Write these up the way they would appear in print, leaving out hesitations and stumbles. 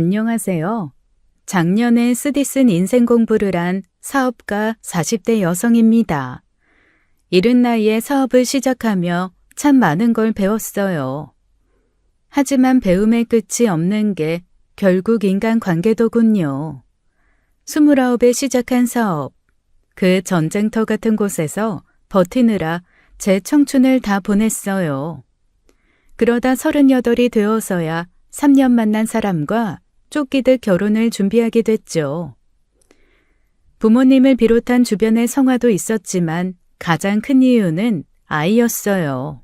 안녕하세요. 작년에 쓰디 쓴 인생 공부를 한 사업가 40대 여성입니다. 이른 나이에 사업을 시작하며 참 많은 걸 배웠어요. 하지만 배움의 끝이 없는 게 결국 인간관계더군요. 29에 시작한 사업, 그 전쟁터 같은 곳에서 버티느라 제 청춘을 다 보냈어요. 그러다 38이 되어서야 3년 만난 사람과 쫓기듯 결혼을 준비하게 됐죠. 부모님을 비롯한 주변의 성화도 있었지만 가장 큰 이유는 아이였어요.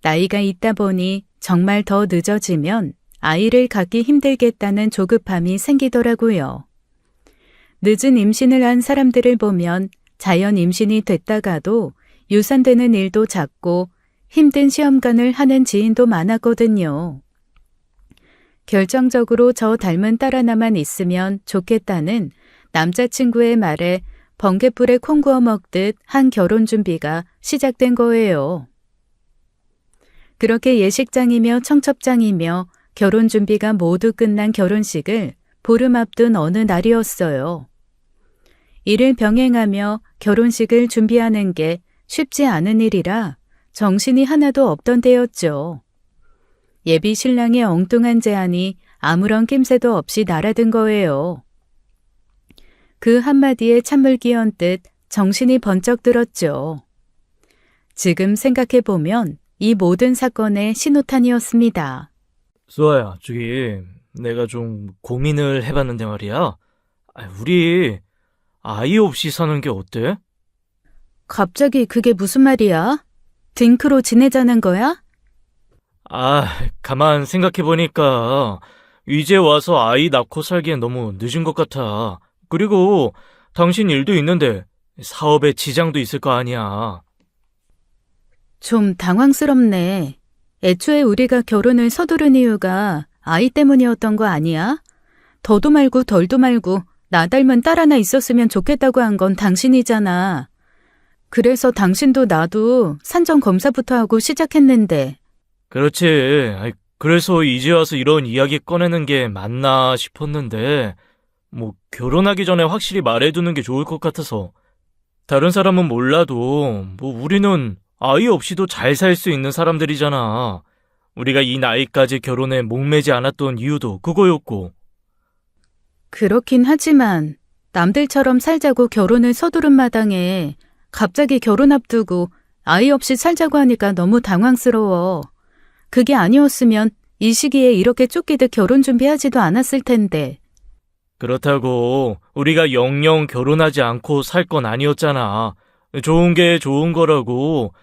나이가 있다 보니 정말 더 늦어지면 아이를 갖기 힘들겠다는 조급함이 생기더라고요. 늦은 임신을 한 사람들을 보면 자연 임신이 됐다가도 유산되는 일도 작고 힘든 시험관을 하는 지인도 많았거든요. 결정적으로 저 닮은 딸 하나만 있으면 좋겠다는 남자친구의 말에 번갯불에 콩 구워 먹듯 한 결혼 준비가 시작된 거예요. 그렇게 예식장이며 청첩장이며 결혼 준비가 모두 끝난 결혼식을 보름 앞둔 어느 날이었어요. 이를 병행하며 결혼식을 준비하는 게 쉽지 않은 일이라 정신이 하나도 없던 때였죠. 예비 신랑의 엉뚱한 제안이 아무런 낌새도 없이 날아든 거예요. 그 한마디에 찬물 끼얹 듯 정신이 번쩍 들었죠. 지금 생각해보면 이 모든 사건의 신호탄이었습니다. 수아야, 내가 좀 고민을 해봤는데 말이야. 우리 아이 없이 사는 게 어때? 갑자기 그게 무슨 말이야? 딩크로 지내자는 거야? 가만 생각해보니까 이제 와서 아이 낳고 살기엔 너무 늦은 것 같아. 그리고 당신 일도 있는데 사업에 지장도 있을 거 아니야. 좀 당황스럽네. 애초에 우리가 결혼을 서두른 이유가 아이 때문이었던 거 아니야? 더도 말고 덜도 말고 나 닮은 딸 하나 있었으면 좋겠다고 한 건 당신이잖아. 그래서 당신도 나도 산전 검사부터 하고 시작했는데. 그렇지. 그래서 이제 와서 이런 이야기 꺼내는 게 맞나 싶었는데 결혼하기 전에 확실히 말해두는 게 좋을 것 같아서. 다른 사람은 몰라도 우리는 아이 없이도 잘 살 수 있는 사람들이잖아. 우리가 이 나이까지 결혼에 목매지 않았던 이유도 그거였고. 그렇긴 하지만 남들처럼 살자고 결혼을 서두른 마당에 갑자기 결혼 앞두고 아이 없이 살자고 하니까 너무 당황스러워. 그게 아니었으면 이 시기에 이렇게 쫓기듯 결혼 준비하지도 않았을 텐데. 그렇다고 우리가 영영 결혼하지 않고 살 건 아니었잖아. 좋은 게 좋은 거라고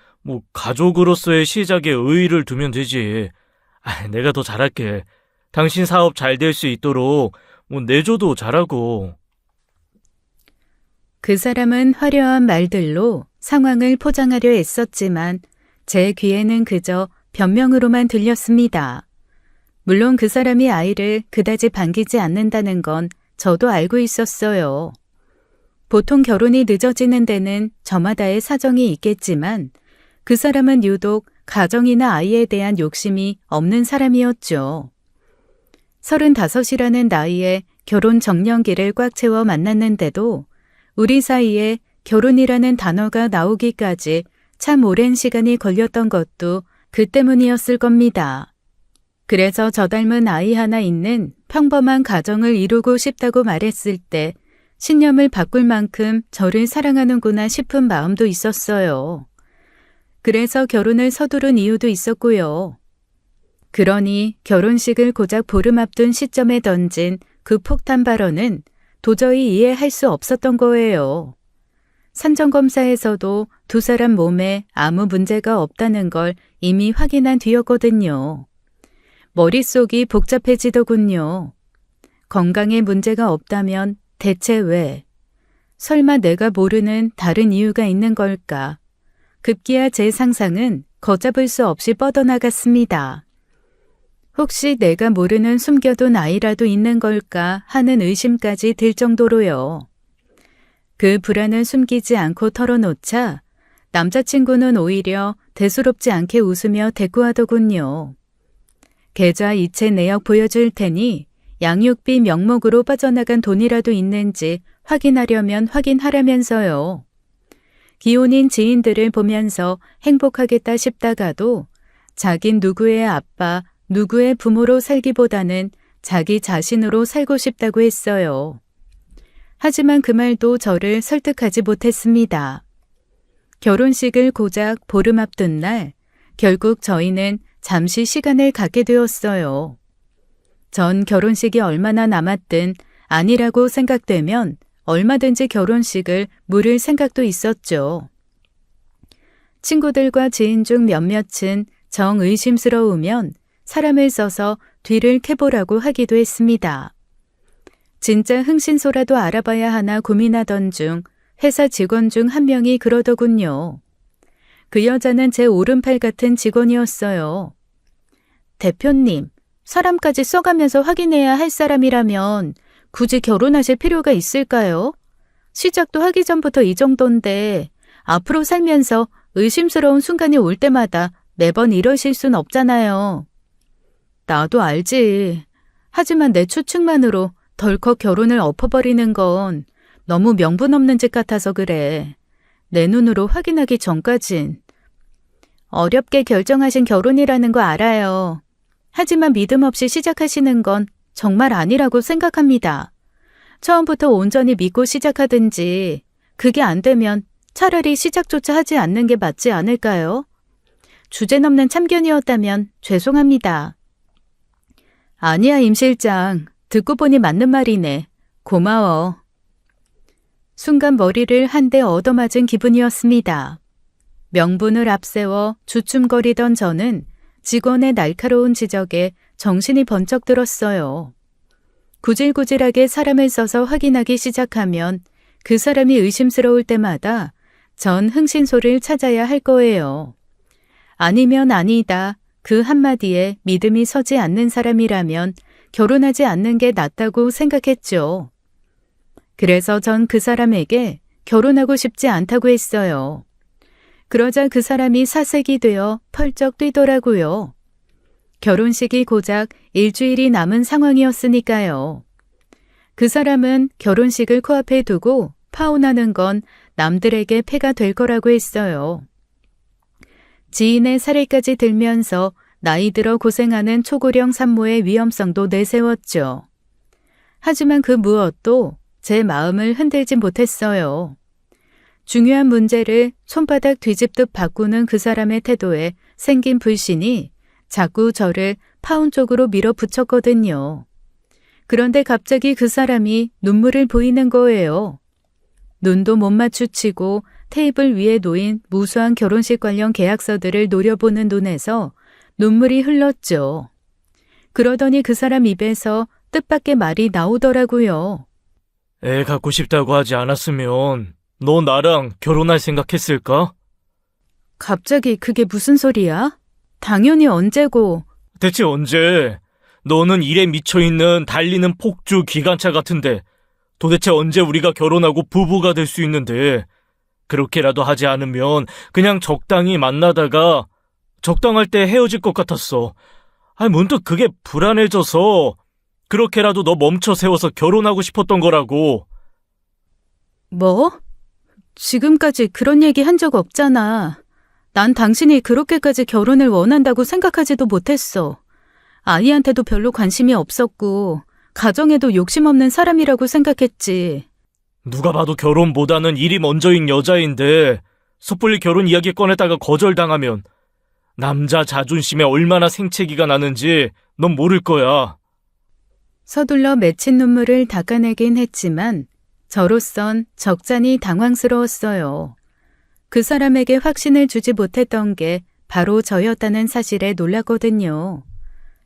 가족으로서의 시작에 의의를 두면 되지. 내가 더 잘할게. 당신 사업 잘 될 수 있도록 내조도 잘하고. 그 사람은 화려한 말들로 상황을 포장하려 애썼지만 제 귀에는 그저 변명으로만 들렸습니다. 물론 그 사람이 아이를 그다지 반기지 않는다는 건 저도 알고 있었어요. 보통 결혼이 늦어지는 데는 저마다의 사정이 있겠지만 그 사람은 유독 가정이나 아이에 대한 욕심이 없는 사람이었죠. 35이라는 나이에 결혼 정년기를 꽉 채워 만났는데도 우리 사이에 결혼이라는 단어가 나오기까지 참 오랜 시간이 걸렸던 것도 그 때문이었을 겁니다. 그래서 저 닮은 아이 하나 있는 평범한 가정을 이루고 싶다고 말했을 때 신념을 바꿀 만큼 저를 사랑하는구나 싶은 마음도 있었어요. 그래서 결혼을 서두른 이유도 있었고요. 그러니 결혼식을 고작 보름 앞둔 시점에 던진 그 폭탄 발언은 도저히 이해할 수 없었던 거예요. 산전검사에서도 두 사람 몸에 아무 문제가 없다는 걸 이미 확인한 뒤였거든요. 머릿속이 복잡해지더군요. 건강에 문제가 없다면 대체 왜? 설마 내가 모르는 다른 이유가 있는 걸까? 급기야 제 상상은 걷잡을 수 없이 뻗어나갔습니다. 혹시 내가 모르는 숨겨둔 아이라도 있는 걸까 하는 의심까지 들 정도로요. 그 불안을 숨기지 않고 털어놓자 남자친구는 오히려 대수롭지 않게 웃으며 대꾸하더군요. 계좌 이체 내역 보여줄 테니 양육비 명목으로 빠져나간 돈이라도 있는지 확인하려면 확인하라면서요. 기혼인 지인들을 보면서 행복하겠다 싶다가도 자긴 누구의 아빠, 누구의 부모로 살기보다는 자기 자신으로 살고 싶다고 했어요. 하지만 그 말도 저를 설득하지 못했습니다. 결혼식을 고작 보름 앞둔 날, 결국 저희는 잠시 시간을 갖게 되었어요. 전 결혼식이 얼마나 남았든 아니라고 생각되면 얼마든지 결혼식을 무를 생각도 있었죠. 친구들과 지인 중 몇몇은 정 의심스러우면 사람을 써서 뒤를 캐보라고 하기도 했습니다. 진짜 흥신소라도 알아봐야 하나 고민하던 중 회사 직원 중 한 명이 그러더군요. 그 여자는 제 오른팔 같은 직원이었어요. 대표님, 사람까지 써가면서 확인해야 할 사람이라면 굳이 결혼하실 필요가 있을까요? 시작도 하기 전부터 이 정도인데 앞으로 살면서 의심스러운 순간이 올 때마다 매번 이러실 순 없잖아요. 나도 알지. 하지만 내 추측만으로 덜컥 결혼을 엎어버리는 건 너무 명분 없는 짓 같아서 그래. 내 눈으로 확인하기 전까진. 어렵게 결정하신 결혼이라는 거 알아요. 하지만 믿음 없이 시작하시는 건 정말 아니라고 생각합니다. 처음부터 온전히 믿고 시작하든지 그게 안 되면 차라리 시작조차 하지 않는 게 맞지 않을까요? 주제넘는 참견이었다면 죄송합니다. 아니야, 임 실장. 듣고 보니 맞는 말이네. 고마워. 순간 머리를 한 대 얻어맞은 기분이었습니다. 명분을 앞세워 주춤거리던 저는 직원의 날카로운 지적에 정신이 번쩍 들었어요. 구질구질하게 사람을 써서 확인하기 시작하면 그 사람이 의심스러울 때마다 전 흥신소를 찾아야 할 거예요. 아니면 아니다. 그 한마디에 믿음이 서지 않는 사람이라면 결혼하지 않는 게 낫다고 생각했죠. 그래서 전 그 사람에게 결혼하고 싶지 않다고 했어요. 그러자 그 사람이 사색이 되어 펄쩍 뛰더라고요. 결혼식이 고작 일주일이 남은 상황이었으니까요. 그 사람은 결혼식을 코앞에 두고 파혼하는 건 남들에게 폐가 될 거라고 했어요. 지인의 사례까지 들면서 나이 들어 고생하는 초고령 산모의 위험성도 내세웠죠. 하지만 그 무엇도 제 마음을 흔들지 못했어요. 중요한 문제를 손바닥 뒤집듯 바꾸는 그 사람의 태도에 생긴 불신이 자꾸 저를 파혼 쪽으로 밀어붙였거든요. 그런데 갑자기 그 사람이 눈물을 보이는 거예요. 눈도 못 마주치고 테이블 위에 놓인 무수한 결혼식 관련 계약서들을 노려보는 눈에서 눈물이 흘렀죠. 그러더니 그 사람 입에서 뜻밖의 말이 나오더라고요. 애 갖고 싶다고 하지 않았으면 너 나랑 결혼할 생각했을까? 갑자기 그게 무슨 소리야? 당연히 언제고. 대체 언제? 너는 일에 미쳐있는 달리는 폭주 기관차 같은데 도대체 언제 우리가 결혼하고 부부가 될 수 있는데 그렇게라도 하지 않으면 그냥 적당히 만나다가 적당할 때 헤어질 것 같았어. 문득 그게 불안해져서 그렇게라도 너 멈춰 세워서 결혼하고 싶었던 거라고. 뭐? 지금까지 그런 얘기 한 적 없잖아. 난 당신이 그렇게까지 결혼을 원한다고 생각하지도 못했어. 아이한테도 별로 관심이 없었고 가정에도 욕심 없는 사람이라고 생각했지. 누가 봐도 결혼보다는 일이 먼저인 여자인데 섣불리 결혼 이야기 꺼냈다가 거절당하면 남자 자존심에 얼마나 생채기가 나는지 넌 모를 거야. 서둘러 맺힌 눈물을 닦아내긴 했지만 저로선 적잖이 당황스러웠어요. 그 사람에게 확신을 주지 못했던 게 바로 저였다는 사실에 놀랐거든요.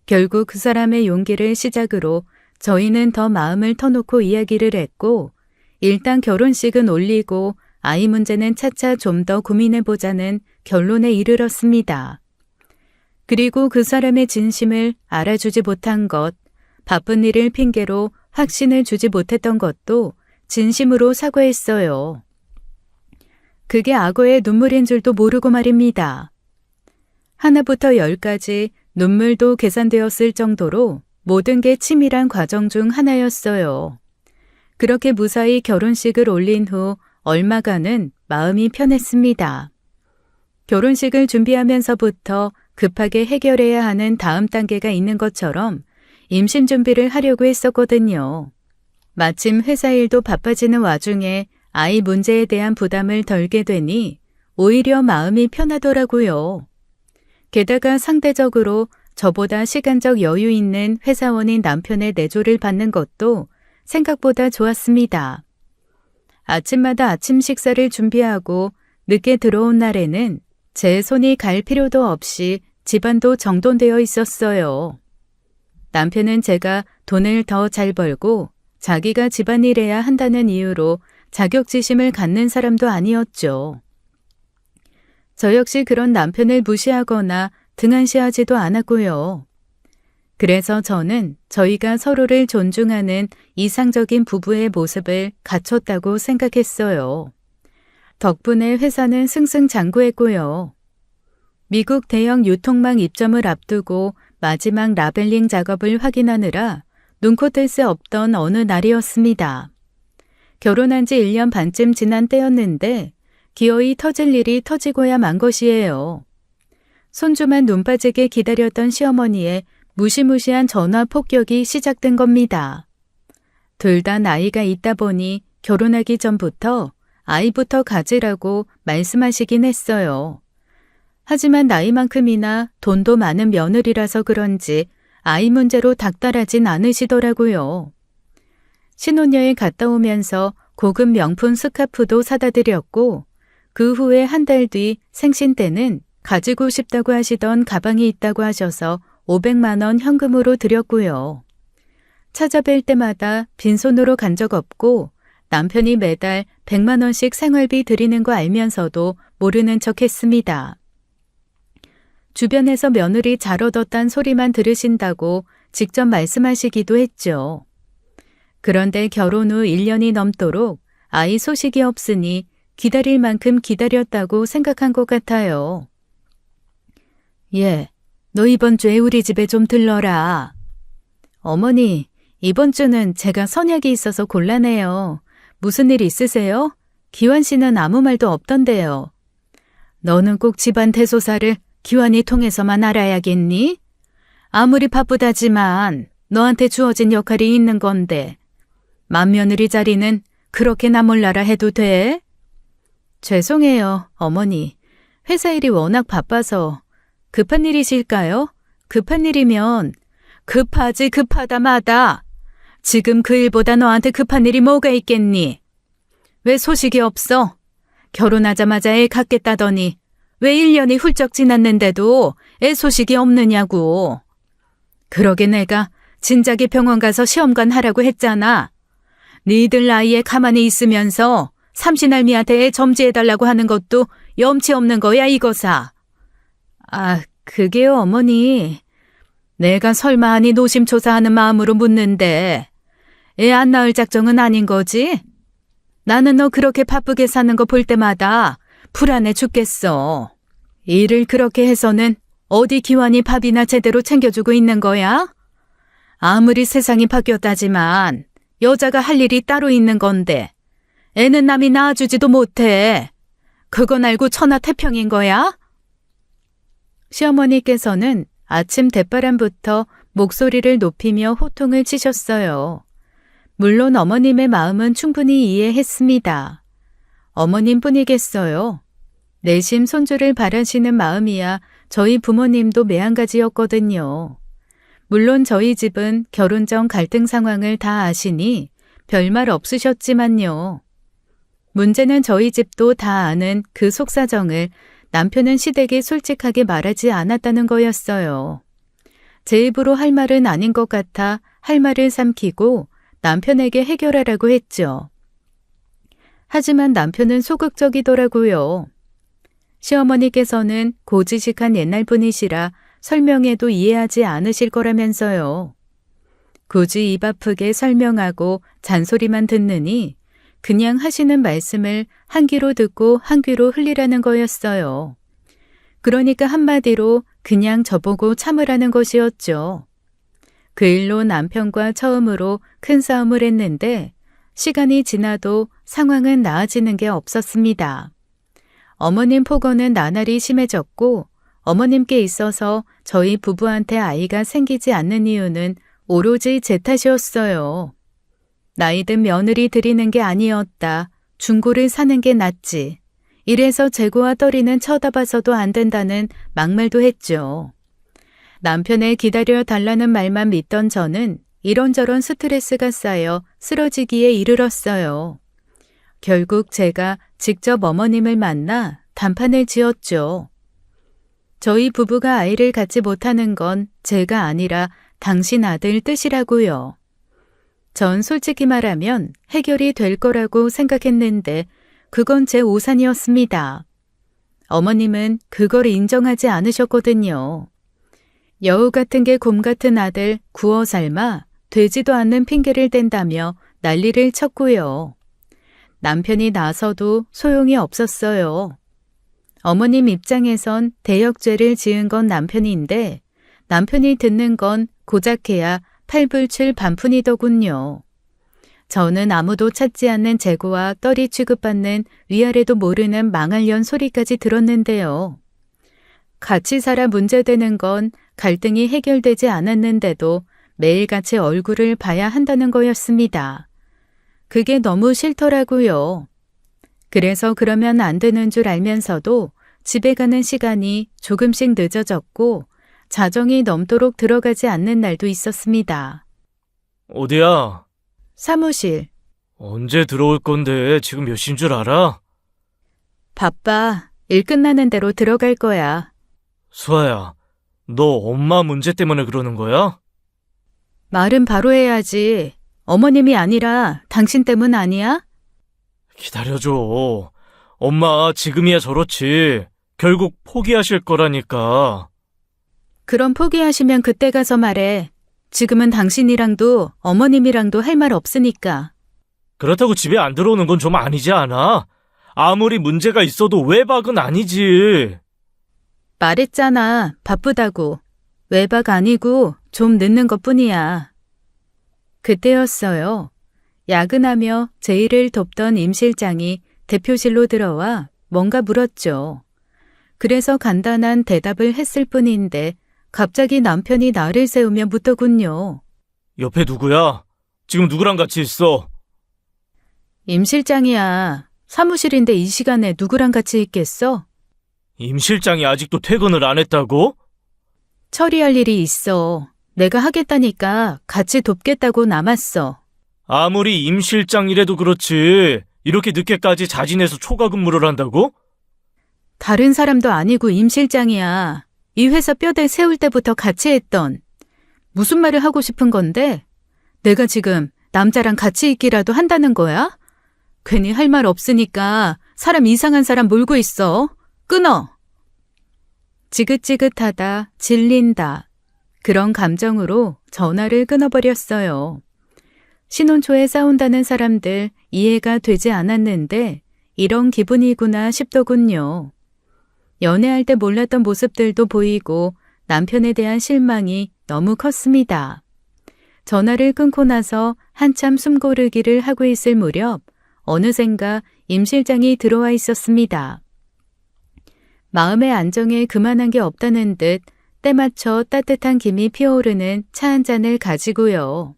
결국 그 사람의 용기를 시작으로 저희는 더 마음을 터놓고 이야기를 했고 일단 결혼식은 올리고 아이 문제는 차차 좀 더 고민해보자는 결론에 이르렀습니다. 그리고 그 사람의 진심을 알아주지 못한 것, 바쁜 일을 핑계로 확신을 주지 못했던 것도 진심으로 사과했어요. 그게 악어의 눈물인 줄도 모르고 말입니다. 하나부터 10까지 눈물도 계산되었을 정도로 모든 게 치밀한 과정 중 하나였어요. 그렇게 무사히 결혼식을 올린 후 얼마간은 마음이 편했습니다. 결혼식을 준비하면서부터 급하게 해결해야 하는 다음 단계가 있는 것처럼 임신 준비를 하려고 했었거든요. 마침 회사 일도 바빠지는 와중에 아이 문제에 대한 부담을 덜게 되니 오히려 마음이 편하더라고요. 게다가 상대적으로 저보다 시간적 여유 있는 회사원인 남편의 내조를 받는 것도 생각보다 좋았습니다. 아침마다 아침 식사를 준비하고 늦게 들어온 날에는 제 손이 갈 필요도 없이 집안도 정돈되어 있었어요. 남편은 제가 돈을 더 잘 벌고 자기가 집안일해야 한다는 이유로 자격지심을 갖는 사람도 아니었죠. 저 역시 그런 남편을 무시하거나 등한시하지도 않았고요. 그래서 저는 저희가 서로를 존중하는 이상적인 부부의 모습을 갖췄다고 생각했어요. 덕분에 회사는 승승장구했고요. 미국 대형 유통망 입점을 앞두고 마지막 라벨링 작업을 확인하느라 눈코 뜰 새 없던 어느 날이었습니다. 결혼한 지 1년 반쯤 지난 때였는데 기어이 터질 일이 터지고야 만 것이에요. 손주만 눈 빠지게 기다렸던 시어머니의 무시무시한 전화 폭격이 시작된 겁니다. 둘 다 나이가 있다 보니 결혼하기 전부터 아이부터 가지라고 말씀하시긴 했어요. 하지만 나이만큼이나 돈도 많은 며느리라서 그런지 아이 문제로 닥달하진 않으시더라고요. 신혼여행 갔다 오면서 고급 명품 스카프도 사다 드렸고 그 후에 한 달 뒤 생신 때는 가지고 싶다고 하시던 가방이 있다고 하셔서 500만 원 현금으로 드렸고요. 찾아뵐 때마다 빈손으로 간 적 없고 남편이 매달 100만 원씩 생활비 드리는 거 알면서도 모르는 척 했습니다. 주변에서 며느리 잘 얻었단 소리만 들으신다고 직접 말씀하시기도 했죠. 그런데 결혼 후 1년이 넘도록 아이 소식이 없으니 기다릴 만큼 기다렸다고 생각한 것 같아요. 예, 너 이번 주에 우리 집에 좀 들러라. 어머니, 이번 주는 제가 선약이 있어서 곤란해요. 무슨 일 있으세요? 기환 씨는 아무 말도 없던데요. 너는 꼭 집안 대소사를 기환이 통해서만 알아야겠니? 아무리 바쁘다지만 너한테 주어진 역할이 있는 건데 맏며느리 자리는 그렇게나 몰라라 해도 돼? 죄송해요, 어머니. 회사 일이 워낙 바빠서. 급한 일이실까요? 급한 일이면 급하지 급하다 마다. 지금 그 일보다 너한테 급한 일이 뭐가 있겠니? 왜 소식이 없어? 결혼하자마자 애 갖겠다더니 왜 1년이 훌쩍 지났는데도 애 소식이 없느냐고. 그러게 내가 진작에 병원 가서 시험관 하라고 했잖아. 니들 나이에 가만히 있으면서 삼신할미한테 애 점지해달라고 하는 것도 염치 없는 거야 이거사. 아, 그게요 어머니. 내가 설마 하니 노심초사하는 마음으로 묻는데 애 안 낳을 작정은 아닌 거지? 나는 너 그렇게 바쁘게 사는 거 볼 때마다 불안해 죽겠어. 일을 그렇게 해서는 어디 기환이 밥이나 제대로 챙겨주고 있는 거야? 아무리 세상이 바뀌었다지만 여자가 할 일이 따로 있는 건데 애는 남이 낳아주지도 못해. 그건 알고 천하태평인 거야? 시어머니께서는 아침 대바람부터 목소리를 높이며 호통을 치셨어요. 물론 어머님의 마음은 충분히 이해했습니다. 어머님뿐이겠어요. 내심 손주를 바라시는 마음이야 저희 부모님도 매한가지였거든요. 물론 저희 집은 결혼 전 갈등 상황을 다 아시니 별말 없으셨지만요. 문제는 저희 집도 다 아는 그 속사정을 남편은 시댁에 솔직하게 말하지 않았다는 거였어요. 제 입으로 할 말은 아닌 것 같아 할 말을 삼키고 남편에게 해결하라고 했죠. 하지만 남편은 소극적이더라고요. 시어머니께서는 고지식한 옛날 분이시라 설명해도 이해하지 않으실 거라면서요. 굳이 입 아프게 설명하고 잔소리만 듣느니 그냥 하시는 말씀을 한 귀로 듣고 한 귀로 흘리라는 거였어요. 그러니까 한마디로 그냥 저보고 참으라는 것이었죠. 그 일로 남편과 처음으로 큰 싸움을 했는데 시간이 지나도 상황은 나아지는 게 없었습니다. 어머님 폭언은 나날이 심해졌고 어머님께 있어서 저희 부부한테 아이가 생기지 않는 이유는 오로지 제 탓이었어요. 나이든 며느리 들이는 게 아니었다. 중고를 사는 게 낫지. 이래서 재고와 떨이는 쳐다봐서도 안 된다는 막말도 했죠. 남편의 기다려 달라는 말만 믿던 저는 이런저런 스트레스가 쌓여 쓰러지기에 이르렀어요. 결국 제가 직접 어머님을 만나 단판을 지었죠. 저희 부부가 아이를 갖지 못하는 건 제가 아니라 당신 아들 뜻이라고요. 전 솔직히 말하면 해결이 될 거라고 생각했는데 그건 제 오산이었습니다. 어머님은 그걸 인정하지 않으셨거든요. 여우 같은 게 곰 같은 아들 구워 삶아 되지도 않는 핑계를 댄다며 난리를 쳤고요. 남편이 나서도 소용이 없었어요. 어머님 입장에선 대역죄를 지은 건 남편인데 남편이 듣는 건 고작해야 팔불출 반푼이더군요. 저는 아무도 찾지 않는 재고와 떨이 취급받는 위아래도 모르는 망할년 소리까지 들었는데요. 같이 살아 문제되는 건 갈등이 해결되지 않았는데도 매일같이 얼굴을 봐야 한다는 거였습니다. 그게 너무 싫더라고요. 그래서 그러면 안 되는 줄 알면서도 집에 가는 시간이 조금씩 늦어졌고 자정이 넘도록 들어가지 않는 날도 있었습니다. 어디야? 사무실. 언제 들어올 건데 지금 몇 시인 줄 알아? 바빠. 일 끝나는 대로 들어갈 거야. 수아야, 너 엄마 문제 때문에 그러는 거야? 말은 바로 해야지. 어머님이 아니라 당신 때문 아니야? 기다려줘. 엄마 지금이야 저렇지. 결국 포기하실 거라니까. 그럼 포기하시면 그때 가서 말해. 지금은 당신이랑도 어머님이랑도 할 말 없으니까. 그렇다고 집에 안 들어오는 건 좀 아니지 않아? 아무리 문제가 있어도 외박은 아니지. 말했잖아. 바쁘다고. 외박 아니고 좀 늦는 것뿐이야. 그때였어요. 야근하며 제 일을 돕던 임 실장이 대표실로 들어와 뭔가 물었죠. 그래서 간단한 대답을 했을 뿐인데 갑자기 남편이 나를 세우며 묻더군요. 옆에 누구야? 지금 누구랑 같이 있어? 임 실장이야. 사무실인데 이 시간에 누구랑 같이 있겠어? 임 실장이 아직도 퇴근을 안 했다고? 처리할 일이 있어. 내가 하겠다니까 같이 돕겠다고 남았어. 아무리 임 실장이라도 그렇지. 이렇게 늦게까지 자진해서 초과 근무를 한다고? 다른 사람도 아니고 임 실장이야. 이 회사 뼈대 세울 때부터 같이 했던. 무슨 말을 하고 싶은 건데? 내가 지금 남자랑 같이 있기라도 한다는 거야? 괜히 할 말 없으니까 사람 이상한 사람 몰고 있어. 끊어. 지긋지긋하다, 질린다. 그런 감정으로 전화를 끊어버렸어요. 신혼 초에 싸운다는 사람들 이해가 되지 않았는데 이런 기분이구나 싶더군요. 연애할 때 몰랐던 모습들도 보이고 남편에 대한 실망이 너무 컸습니다. 전화를 끊고 나서 한참 숨고르기를 하고 있을 무렵 어느샌가 임 실장이 들어와 있었습니다. 마음의 안정에 그만한 게 없다는 듯 때맞춰 따뜻한 김이 피어오르는 차 한 잔을 가지고요.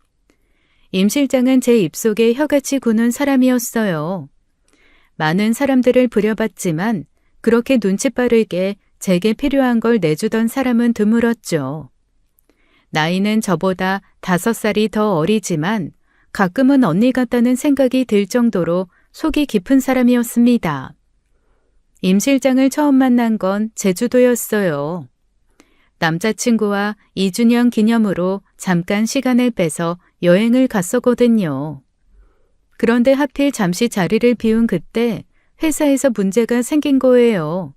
임 실장은 제 입속에 혀같이 구는 사람이었어요. 많은 사람들을 부려봤지만 그렇게 눈치 빠르게 제게 필요한 걸 내주던 사람은 드물었죠. 나이는 저보다 5살이 더 어리지만 가끔은 언니 같다는 생각이 들 정도로 속이 깊은 사람이었습니다. 임 실장을 처음 만난 건 제주도였어요. 남자친구와 2주년 기념으로 잠깐 시간을 빼서 여행을 갔었거든요. 그런데 하필 잠시 자리를 비운 그때 회사에서 문제가 생긴 거예요.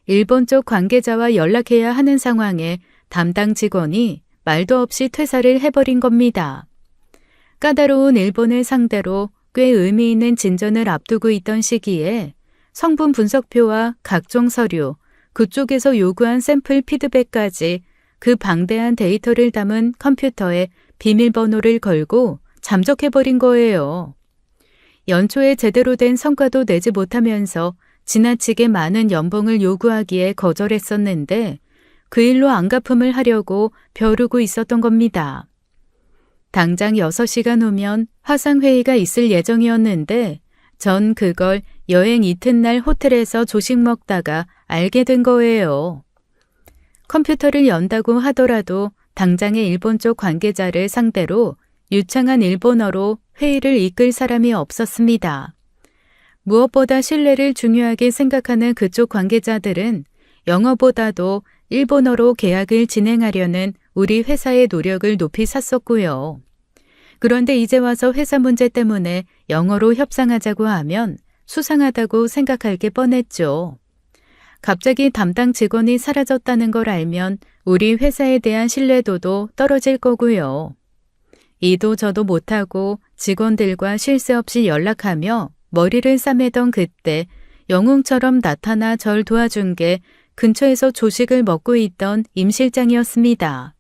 일본 쪽 관계자와 연락해야 하는 상황에 담당 직원이 말도 없이 퇴사를 해버린 겁니다. 까다로운 일본을 상대로 꽤 의미 있는 진전을 앞두고 있던 시기에 성분 분석표와 각종 서류, 그쪽에서 요구한 샘플 피드백까지 그 방대한 데이터를 담은 컴퓨터에 비밀번호를 걸고 잠적해버린 거예요. 연초에 제대로 된 성과도 내지 못하면서 지나치게 많은 연봉을 요구하기에 거절했었는데 그 일로 안갚음을 하려고 벼르고 있었던 겁니다. 당장 6시간 후면 화상회의가 있을 예정이었는데 전 그걸 여행 이튿날 호텔에서 조식 먹다가 알게 된 거예요. 컴퓨터를 연다고 하더라도 당장의 일본 쪽 관계자를 상대로 유창한 일본어로 회의를 이끌 사람이 없었습니다. 무엇보다 신뢰를 중요하게 생각하는 그쪽 관계자들은 영어보다도 일본어로 계약을 진행하려는 우리 회사의 노력을 높이 샀었고요. 그런데 이제 와서 회사 문제 때문에 영어로 협상하자고 하면 수상하다고 생각할 게 뻔했죠. 갑자기 담당 직원이 사라졌다는 걸 알면 우리 회사에 대한 신뢰도도 떨어질 거고요. 이도 저도 못하고 직원들과 쉴 새 없이 연락하며 머리를 싸매던 그때 영웅처럼 나타나 절 도와준 게 근처에서 조식을 먹고 있던 임 실장이었습니다.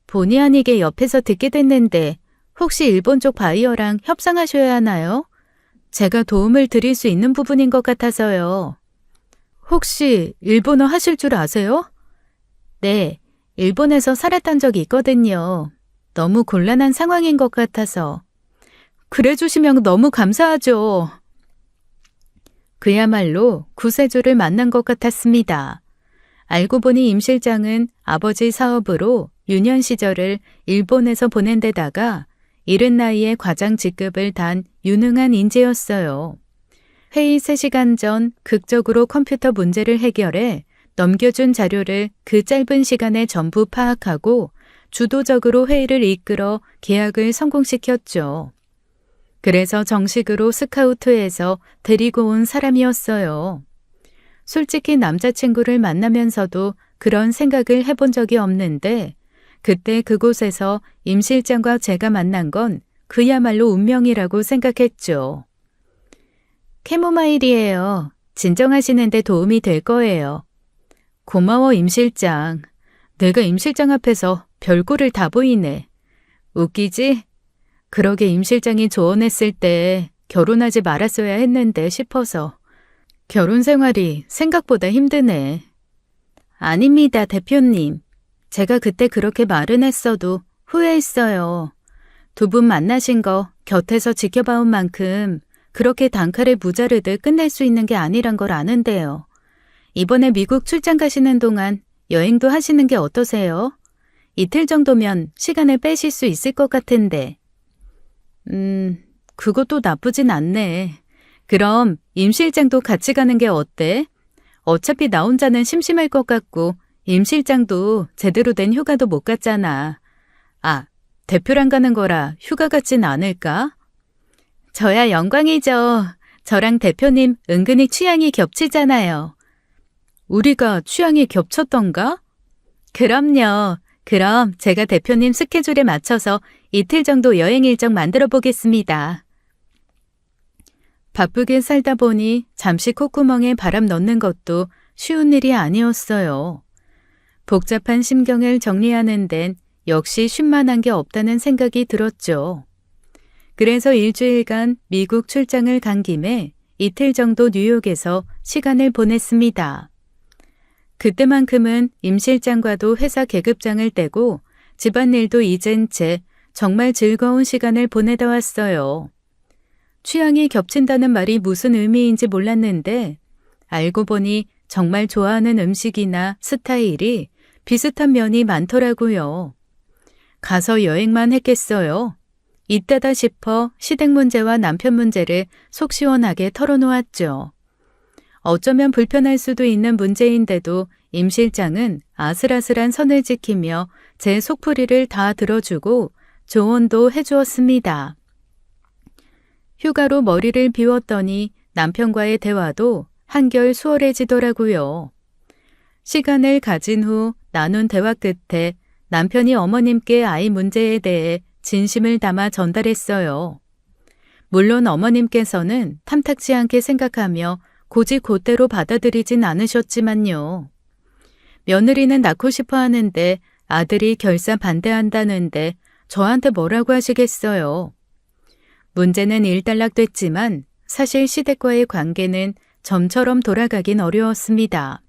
본의 아니게 옆에서 듣게 됐는데 혹시 일본 쪽 바이어랑 협상하셔야 하나요? 제가 도움을 드릴 수 있는 부분인 것 같아서요. 혹시 일본어 하실 줄 아세요? 네, 일본에서 살았던 적이 있거든요. 너무 곤란한 상황인 것 같아서. 그래 주시면 너무 감사하죠. 그야말로 구세주를 만난 것 같았습니다. 알고 보니 임 실장은 아버지 사업으로 유년 시절을 일본에서 보낸 데다가 이른 나이에 과장 직급을 단 유능한 인재였어요. 회의 3시간 전 극적으로 컴퓨터 문제를 해결해 넘겨준 자료를 그 짧은 시간에 전부 파악하고 주도적으로 회의를 이끌어 계약을 성공시켰죠. 그래서 정식으로 스카우트해서 데리고 온 사람이었어요. 솔직히 남자친구를 만나면서도 그런 생각을 해본 적이 없는데 그때 그곳에서 임 실장과 제가 만난 건 그야말로 운명이라고 생각했죠. 캐모마일이에요. 진정하시는데 도움이 될 거예요. 고마워 임 실장. 내가 임 실장 앞에서 별꼴을 다 보이네. 웃기지? 그러게 임 실장이 조언했을 때 결혼하지 말았어야 했는데 싶어서. 결혼 생활이 생각보다 힘드네. 아닙니다, 대표님. 제가 그때 그렇게 말은 했어도 후회했어요. 두 분 만나신 거 곁에서 지켜봐온 만큼 그렇게 단칼에 무자르듯 끝낼 수 있는 게 아니란 걸 아는데요. 이번에 미국 출장 가시는 동안 여행도 하시는 게 어떠세요? 이틀 정도면 시간을 빼실 수 있을 것 같은데. 그것도 나쁘진 않네. 그럼 임 실장도 같이 가는 게 어때? 어차피 나 혼자는 심심할 것 같고 임 실장도 제대로 된 휴가도 못 갔잖아. 아, 대표랑 가는 거라 휴가 같진 않을까? 저야 영광이죠. 저랑 대표님 은근히 취향이 겹치잖아요. 우리가 취향이 겹쳤던가? 그럼요. 그럼 제가 대표님 스케줄에 맞춰서 이틀 정도 여행 일정 만들어 보겠습니다. 바쁘게 살다 보니 잠시 콧구멍에 바람 넣는 것도 쉬운 일이 아니었어요. 복잡한 심경을 정리하는 데는 역시 쉰만한 게 없다는 생각이 들었죠. 그래서 일주일간 미국 출장을 간 김에 이틀 정도 뉴욕에서 시간을 보냈습니다. 그때만큼은 임 실장과도 회사 계급장을 떼고 집안일도 잊은 채 정말 즐거운 시간을 보내다 왔어요. 취향이 겹친다는 말이 무슨 의미인지 몰랐는데 알고 보니 정말 좋아하는 음식이나 스타일이 비슷한 면이 많더라고요. 가서 여행만 했겠어요. 이때다 싶어 시댁 문제와 남편 문제를 속 시원하게 털어놓았죠. 어쩌면 불편할 수도 있는 문제인데도 임 실장은 아슬아슬한 선을 지키며 제 속풀이를 다 들어주고 조언도 해주었습니다. 휴가로 머리를 비웠더니 남편과의 대화도 한결 수월해지더라고요. 시간을 가진 후 나눈 대화 끝에 남편이 어머님께 아이 문제에 대해 진심을 담아 전달했어요. 물론 어머님께서는 탐탁지 않게 생각하며 고지고대로 받아들이진 않으셨지만요. 며느리는 낳고 싶어 하는데 아들이 결사 반대한다는데 저한테 뭐라고 하시겠어요. 문제는 일단락됐지만 사실 시댁과의 관계는 점처럼 돌아가긴 어려웠습니다.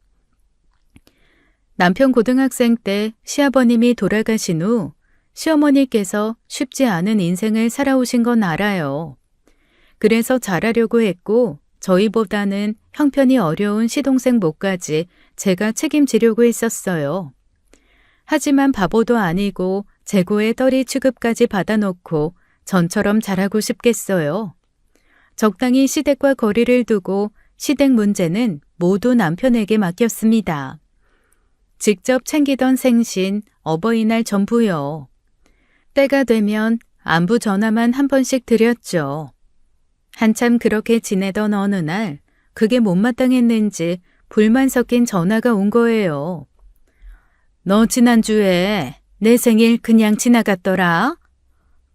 남편 고등학생 때 시아버님이 돌아가신 후 시어머니께서 쉽지 않은 인생을 살아오신 건 알아요. 그래서 잘하려고 했고 저희보다는 형편이 어려운 시동생 몫까지 제가 책임지려고 했었어요. 하지만 바보도 아니고 재고의 떨이 취급까지 받아놓고 전처럼 잘하고 싶겠어요. 적당히 시댁과 거리를 두고 시댁 문제는 모두 남편에게 맡겼습니다. 직접 챙기던 생신, 어버이날 전부요. 때가 되면 안부 전화만 한 번씩 드렸죠. 한참 그렇게 지내던 어느 날 그게 못마땅했는지 불만 섞인 전화가 온 거예요. 너 지난주에 내 생일 그냥 지나갔더라?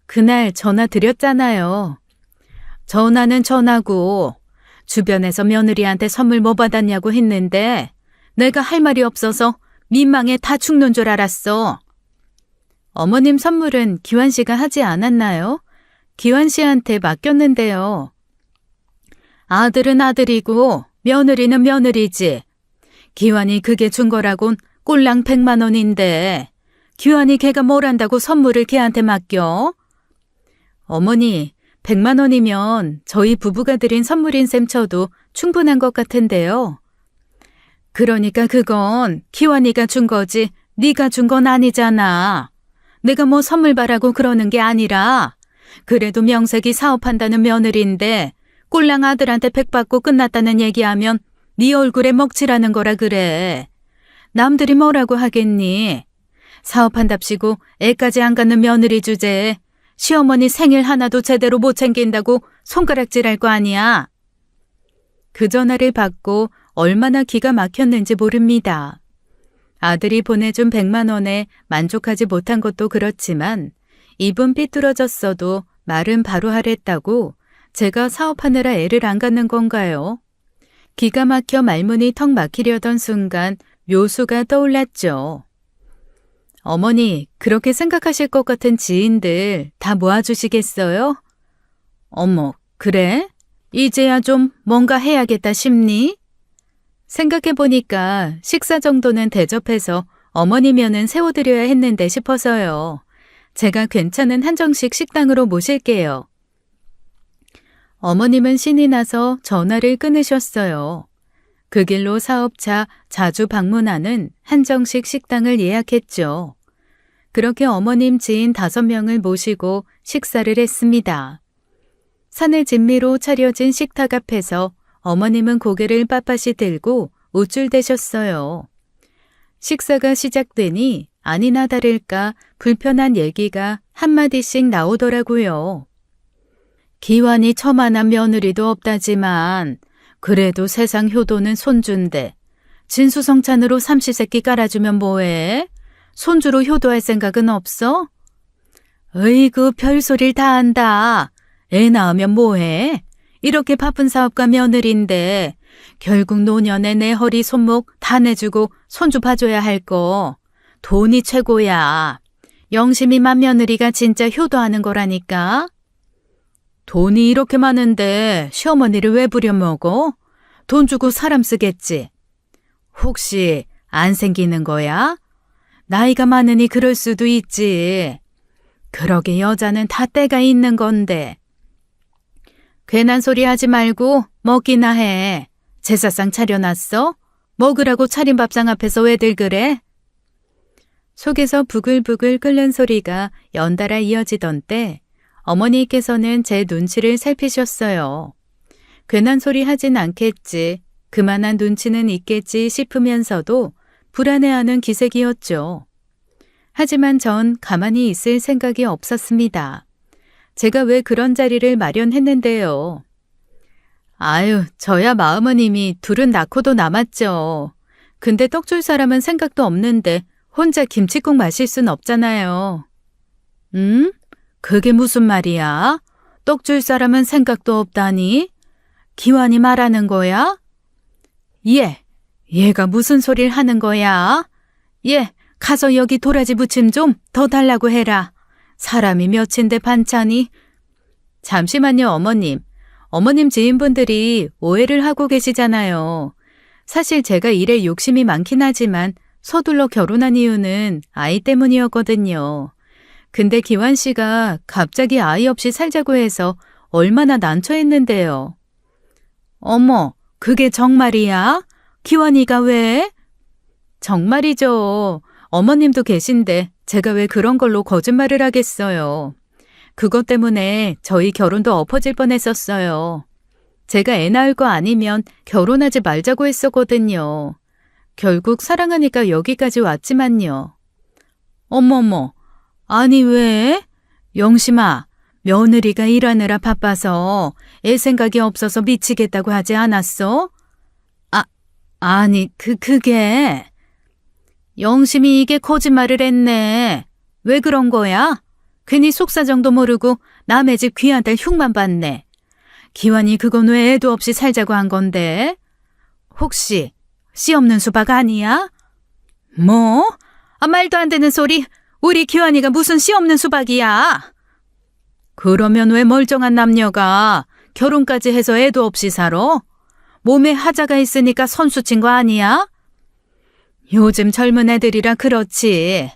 그날 전화 드렸잖아요. 전화는 전화고 주변에서 며느리한테 선물 뭐 받았냐고 했는데 내가 할 말이 없어서 민망해 다 죽는 줄 알았어. 어머님 선물은 기환 씨가 하지 않았나요? 기환 씨한테 맡겼는데요. 아들은 아들이고 며느리는 며느리지. 기환이 그게 준 거라곤 꼴랑 100만 원인데 기환이 걔가 뭘 한다고 선물을 걔한테 맡겨? 어머니, 100만 원이면 저희 부부가 드린 선물인 셈 쳐도 충분한 것 같은데요. 그러니까 그건 기환이가 준 거지 네가 준 건 아니잖아. 내가 뭐 선물 바라고 그러는 게 아니라 그래도 명색이 사업한다는 며느리인데 꼴랑 아들한테 백 받고 끝났다는 얘기하면 네 얼굴에 먹칠하는 거라 그래. 남들이 뭐라고 하겠니? 사업한답시고 애까지 안 갖는 며느리 주제에 시어머니 생일 하나도 제대로 못 챙긴다고 손가락질할 거 아니야. 그 전화를 받고 얼마나 기가 막혔는지 모릅니다. 아들이 보내준 100만 원에 만족하지 못한 것도 그렇지만 입은 삐뚤어졌어도 말은 바로 하랬다고 제가 사업하느라 애를 안 갖는 건가요? 기가 막혀 말문이 턱 막히려던 순간 묘수가 떠올랐죠. 어머니, 그렇게 생각하실 것 같은 지인들 다 모아주시겠어요? 어머, 그래? 이제야 좀 뭔가 해야겠다 싶니? 생각해보니까 식사 정도는 대접해서 어머니 면은 세워드려야 했는데 싶어서요. 제가 괜찮은 한정식 식당으로 모실게요. 어머님은 신이 나서 전화를 끊으셨어요. 그 길로 사업차 자주 방문하는 한정식 식당을 예약했죠. 그렇게 어머님 지인 5명을 모시고 식사를 했습니다. 산의 진미로 차려진 식탁 앞에서 어머님은 고개를 빳빳이 들고 우쭐대셨어요. 식사가 시작되니 아니나 다를까 불편한 얘기가 한마디씩 나오더라고요. 기환이 처만한 며느리도 없다지만 그래도 세상 효도는 손주인데 진수성찬으로 삼시세끼 깔아주면 뭐해? 손주로 효도할 생각은 없어? 으이구 별소리를 다 한다. 애 낳으면 뭐해? 이렇게 바쁜 사업가 며느리인데 결국 노년에 내 허리 손목 다 내주고 손주 봐줘야 할 거. 돈이 최고야. 영심이만 며느리가 진짜 효도하는 거라니까. 돈이 이렇게 많은데 시어머니를 왜 부려먹어? 돈 주고 사람 쓰겠지. 혹시 안 생기는 거야? 나이가 많으니 그럴 수도 있지. 그러게 여자는 다 때가 있는 건데. 괜한 소리 하지 말고 먹기나 해. 제사상 차려놨어? 먹으라고 차린 밥상 앞에서 왜들 그래? 속에서 부글부글 끓는 소리가 연달아 이어지던 때 어머니께서는 제 눈치를 살피셨어요. 괜한 소리 하진 않겠지. 그만한 눈치는 있겠지 싶으면서도 불안해하는 기색이었죠. 하지만 전 가만히 있을 생각이 없었습니다. 제가 왜 그런 자리를 마련했는데요. 아유, 저야 마음은 이미 둘은 낳고도 남았죠. 근데 떡 줄 사람은 생각도 없는데 혼자 김치국 마실 순 없잖아요. 그게 무슨 말이야? 떡 줄 사람은 생각도 없다니? 기환이 말하는 거야? 얘가 무슨 소리를 하는 거야? 예, 가서 여기 도라지 부침 좀 더 달라고 해라. 사람이 몇인데 반찬이. 잠시만요, 어머님. 어머님 지인분들이 오해를 하고 계시잖아요. 사실 제가 일에 욕심이 많긴 하지만 서둘러 결혼한 이유는 아이 때문이었거든요. 근데 기환 씨가 갑자기 아이 없이 살자고 해서 얼마나 난처했는데요. 어머, 그게 정말이야? 기환이가 왜? 정말이죠. 어머님도 계신데 제가 왜 그런 걸로 거짓말을 하겠어요. 그것 때문에 저희 결혼도 엎어질 뻔했었어요. 제가 애 낳을 거 아니면 결혼하지 말자고 했었거든요. 결국 사랑하니까 여기까지 왔지만요. 어머머, 아니 왜? 영심아, 며느리가 일하느라 바빠서 애 생각이 없어서 미치겠다고 하지 않았어? 아니, 그게... 영심이 이게 거짓말을 했네. 왜 그런 거야? 괜히 속사정도 모르고 남의 집 귀한 딸 흉만 봤네. 기환이 그건 왜 애도 없이 살자고 한 건데? 혹시 씨 없는 수박 아니야? 뭐? 말도 안 되는 소리. 우리 기환이가 무슨 씨 없는 수박이야? 그러면 왜 멀쩡한 남녀가 결혼까지 해서 애도 없이 살아? 몸에 하자가 있으니까 선수 친 거 아니야? 요즘 젊은 애들이라 그렇지.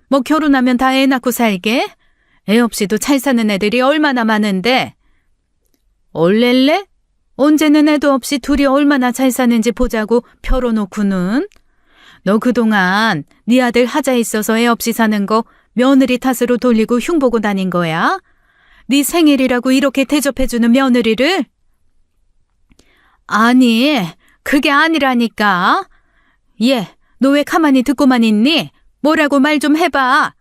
뭐 결혼하면 다 애 낳고 살게? 애 없이도 잘 사는 애들이 얼마나 많은데. 얼렐레? 언제는 애도 없이 둘이 얼마나 잘 사는지 보자고 펴놓고는. 너 그동안 네 아들 하자 있어서 애 없이 사는 거 며느리 탓으로 돌리고 흉보고 다닌 거야? 네 생일이라고 이렇게 대접해주는 며느리를? 아니, 그게 아니라니까. 예, 너 왜 가만히 듣고만 있니? 뭐라고 말 좀 해봐.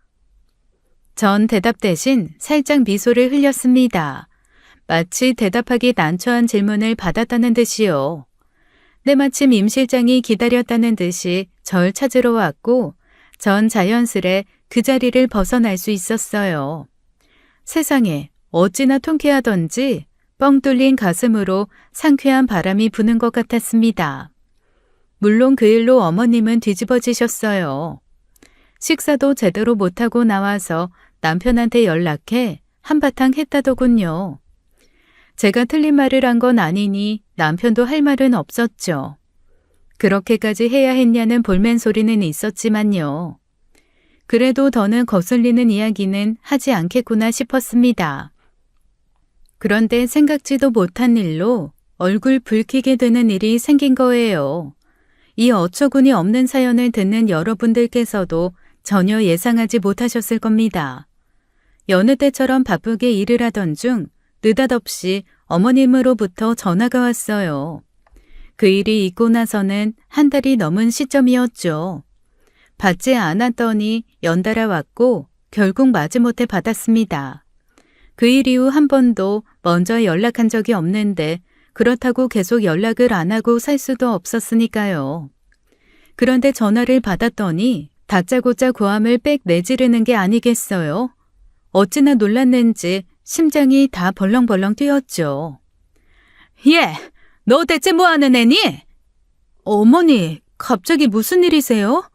전 대답 대신 살짝 미소를 흘렸습니다. 마치 대답하기 난처한 질문을 받았다는 듯이요. 때마침 임 실장이 기다렸다는 듯이 절 찾으러 왔고 전 자연스레 그 자리를 벗어날 수 있었어요. 세상에 어찌나 통쾌하던지 뻥 뚫린 가슴으로 상쾌한 바람이 부는 것 같았습니다. 물론 그 일로 어머님은 뒤집어지셨어요. 식사도 제대로 못하고 나와서 남편한테 연락해 한바탕 했다더군요. 제가 틀린 말을 한 건 아니니 남편도 할 말은 없었죠. 그렇게까지 해야 했냐는 볼멘 소리는 있었지만요. 그래도 더는 거슬리는 이야기는 하지 않겠구나 싶었습니다. 그런데 생각지도 못한 일로 얼굴 붉히게 되는 일이 생긴 거예요. 이 어처구니 없는 사연을 듣는 여러분들께서도 전혀 예상하지 못하셨을 겁니다. 여느 때처럼 바쁘게 일을 하던 중 느닷없이 어머님으로부터 전화가 왔어요. 그 일이 있고 나서는 한 달이 넘은 시점이었죠. 받지 않았더니 연달아 왔고 결국 마지못해 받았습니다. 그 일 이후 한 번도 먼저 연락한 적이 없는데 그렇다고 계속 연락을 안 하고 살 수도 없었으니까요. 그런데 전화를 받았더니 다짜고짜 고함을 빽 내지르는 게 아니겠어요? 어찌나 놀랐는지 심장이 다 벌렁벌렁 뛰었죠. 예, 너 대체 뭐 하는 애니? 어머니, 갑자기 무슨 일이세요?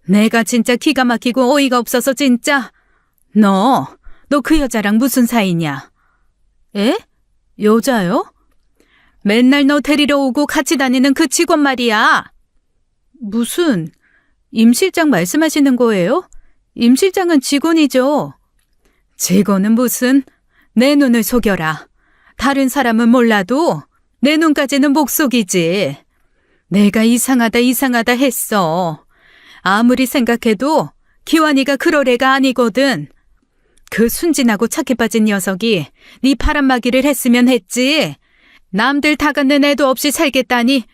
내가 진짜 기가 막히고 어이가 없어서 진짜. 너 그 여자랑 무슨 사이냐? 에? 여자요? 맨날 너 데리러 오고 같이 다니는 그 직원 말이야. 무슨, 임 실장 말씀하시는 거예요? 임 실장은 직원이죠. 직원은 무슨, 내 눈을 속여라. 다른 사람은 몰라도 내 눈까지는 목속이지. 내가 이상하다 했어. 아무리 생각해도 기환이가 그럴 애가 아니거든. 그 순진하고 착해 빠진 녀석이 네 바람막이를 했으면 했지. 남들 다 갖는 애도 없이 살겠다니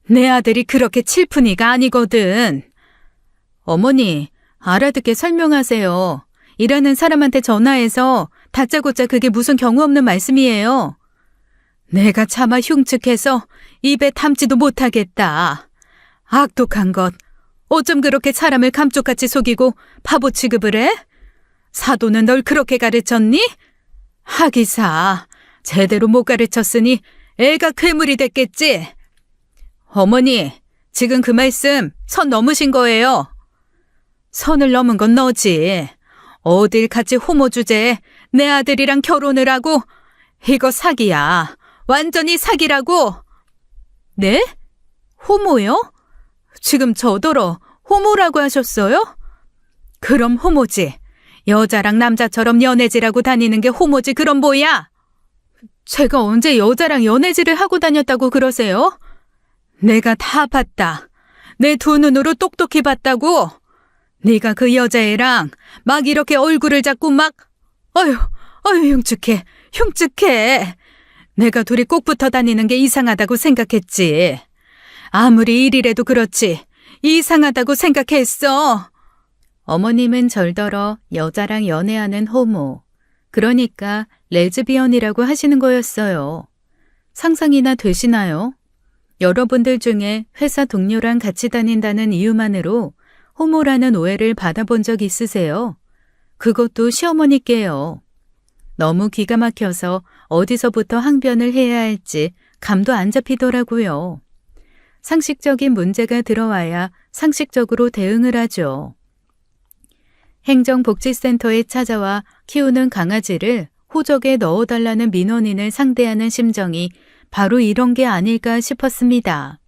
내 아들이 그렇게 칠푼이가 아니거든. 어머니, 알아듣게 설명하세요. 일하는 사람한테 전화해서 다짜고짜 그게 무슨 경우 없는 말씀이에요. 내가 차마 흉측해서 입에 담지도 못하겠다. 악독한 것. 어쩜 그렇게 사람을 감쪽같이 속이고 바보 취급을 해? 사도는 널 그렇게 가르쳤니? 하기사, 제대로 못 가르쳤으니 애가 괴물이 됐겠지? 어머니, 지금 그 말씀 선 넘으신 거예요. 선을 넘은 건 너지. 어딜 같이 호모 주제에 내 아들이랑 결혼을 하고. 이거 사기야. 완전히 사기라고. 네? 호모요? 지금 저더러 호모라고 하셨어요? 그럼 호모지. 여자랑 남자처럼 연애질하고 다니는 게 호모지 그럼 뭐야? 제가 언제 여자랑 연애질을 하고 다녔다고 그러세요? 내가 다 봤다. 내 두 눈으로 똑똑히 봤다고. 네가 그 여자애랑 막 이렇게 얼굴을 잡고 막 어휴 흉측해. 내가 둘이 꼭 붙어 다니는 게 이상하다고 생각했지. 아무리 일이라도 그렇지 이상하다고 생각했어. 어머님은 절더러 여자랑 연애하는 호모, 그러니까 레즈비언이라고 하시는 거였어요. 상상이나 되시나요? 여러분들 중에 회사 동료랑 같이 다닌다는 이유만으로 호모라는 오해를 받아본 적 있으세요? 그것도 시어머니께요. 너무 기가 막혀서 어디서부터 항변을 해야 할지 감도 안 잡히더라고요. 상식적인 문제가 들어와야 상식적으로 대응을 하죠. 행정복지센터에 찾아와 키우는 강아지를 호적에 넣어달라는 민원인을 상대하는 심정이 바로 이런 게 아닐까 싶었습니다.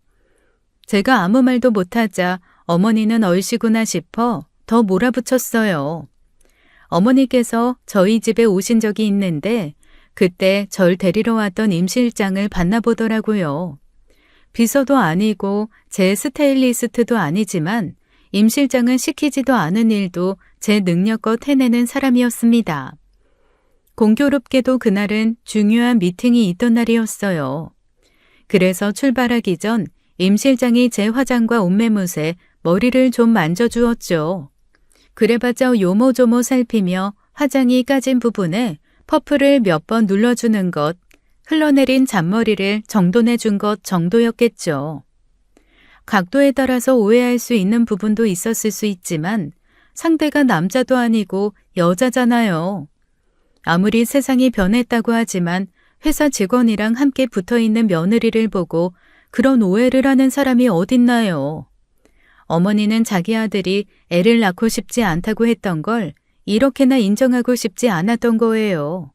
제가 아무 말도 못하자 어머니는 얼씨구나 싶어 더 몰아붙였어요. 어머니께서 저희 집에 오신 적이 있는데 그때 절 데리러 왔던 임 실장을 만나보더라고요. 비서도 아니고 제 스타일리스트도 아니지만 임 실장은 시키지도 않은 일도 제 능력껏 해내는 사람이었습니다. 공교롭게도 그날은 중요한 미팅이 있던 날이었어요. 그래서 출발하기 전 임 실장이 제 화장과 옷매무새 머리를 좀 만져주었죠. 그래봤자 요모조모 살피며 화장이 까진 부분에 퍼프를 몇 번 눌러주는 것, 흘러내린 잔머리를 정돈해준 것 정도였겠죠. 각도에 따라서 오해할 수 있는 부분도 있었을 수 있지만 상대가 남자도 아니고 여자잖아요. 아무리 세상이 변했다고 하지만 회사 직원이랑 함께 붙어있는 며느리를 보고 그런 오해를 하는 사람이 어딨나요? 어머니는 자기 아들이 애를 낳고 싶지 않다고 했던 걸 이렇게나 인정하고 싶지 않았던 거예요.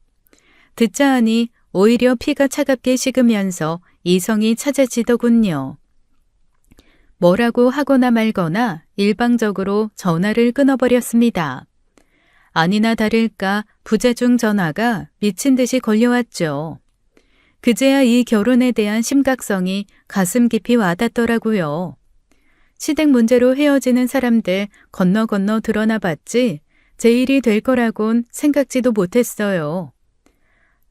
듣자 하니 오히려 피가 차갑게 식으면서 이성이 찾아지더군요. 뭐라고 하거나 말거나 일방적으로 전화를 끊어버렸습니다. 아니나 다를까 부재중 전화가 미친 듯이 걸려왔죠. 그제야 이 결혼에 대한 심각성이 가슴 깊이 와닿더라고요. 시댁 문제로 헤어지는 사람들 건너 드러나 봤지 제 일이 될 거라곤 생각지도 못했어요.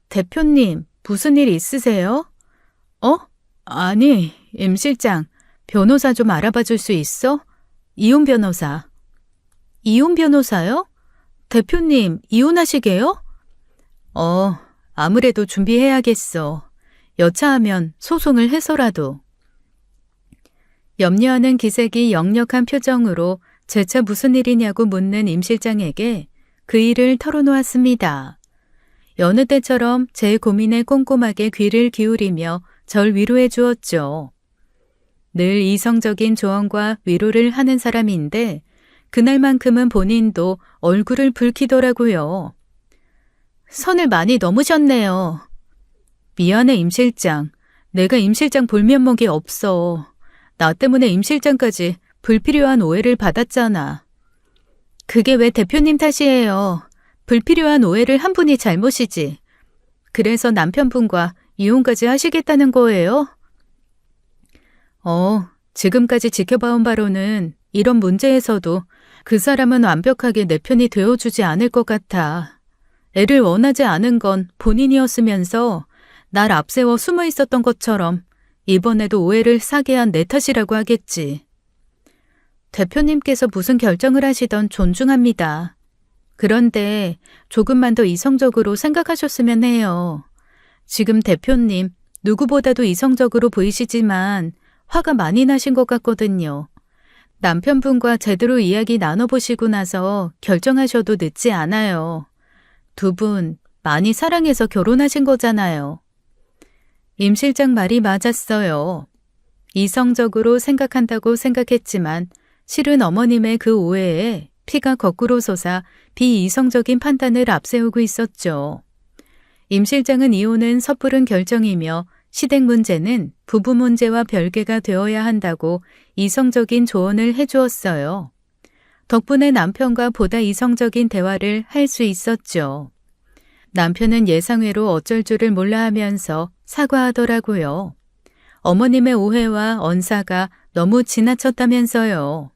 대표님, 무슨 일 있으세요? 아니, 임 실장, 변호사 좀 알아봐 줄 수 있어? 이혼 변호사. 이혼 변호사요? 대표님, 이혼하시게요? 아무래도 준비해야겠어. 여차하면 소송을 해서라도. 염려하는 기색이 역력한 표정으로 재차 무슨 일이냐고 묻는 임 실장에게 그 일을 털어놓았습니다. 여느 때처럼 제 고민에 꼼꼼하게 귀를 기울이며 절 위로해 주었죠. 늘 이성적인 조언과 위로를 하는 사람인데 그날만큼은 본인도 얼굴을 붉히더라고요. 선을 많이 넘으셨네요. 미안해 임 실장. 내가 임 실장 볼 면목이 없어. 나 때문에 임 실장까지 불필요한 오해를 받았잖아. 그게 왜 대표님 탓이에요. 불필요한 오해를 한 분이 잘못이지. 그래서 남편분과 이혼까지 하시겠다는 거예요? 지금까지 지켜봐온 바로는 이런 문제에서도 그 사람은 완벽하게 내 편이 되어주지 않을 것 같아. 애를 원하지 않은 건 본인이었으면서 날 앞세워 숨어 있었던 것처럼 이번에도 오해를 사게 한 내 탓이라고 하겠지. 대표님께서 무슨 결정을 하시던 존중합니다. 그런데 조금만 더 이성적으로 생각하셨으면 해요. 지금 대표님 누구보다도 이성적으로 보이시지만 화가 많이 나신 것 같거든요. 남편분과 제대로 이야기 나눠보시고 나서 결정하셔도 늦지 않아요. 두 분 많이 사랑해서 결혼하신 거잖아요. 임 실장 말이 맞았어요. 이성적으로 생각한다고 생각했지만 실은 어머님의 그 오해에 피가 거꾸로 솟아 비이성적인 판단을 앞세우고 있었죠. 임 실장은 이혼은 섣부른 결정이며 시댁 문제는 부부 문제와 별개가 되어야 한다고 이성적인 조언을 해주었어요. 덕분에 남편과 보다 이성적인 대화를 할 수 있었죠. 남편은 예상외로 어쩔 줄을 몰라 하면서 사과하더라고요. 어머님의 오해와 언사가 너무 지나쳤다면서요.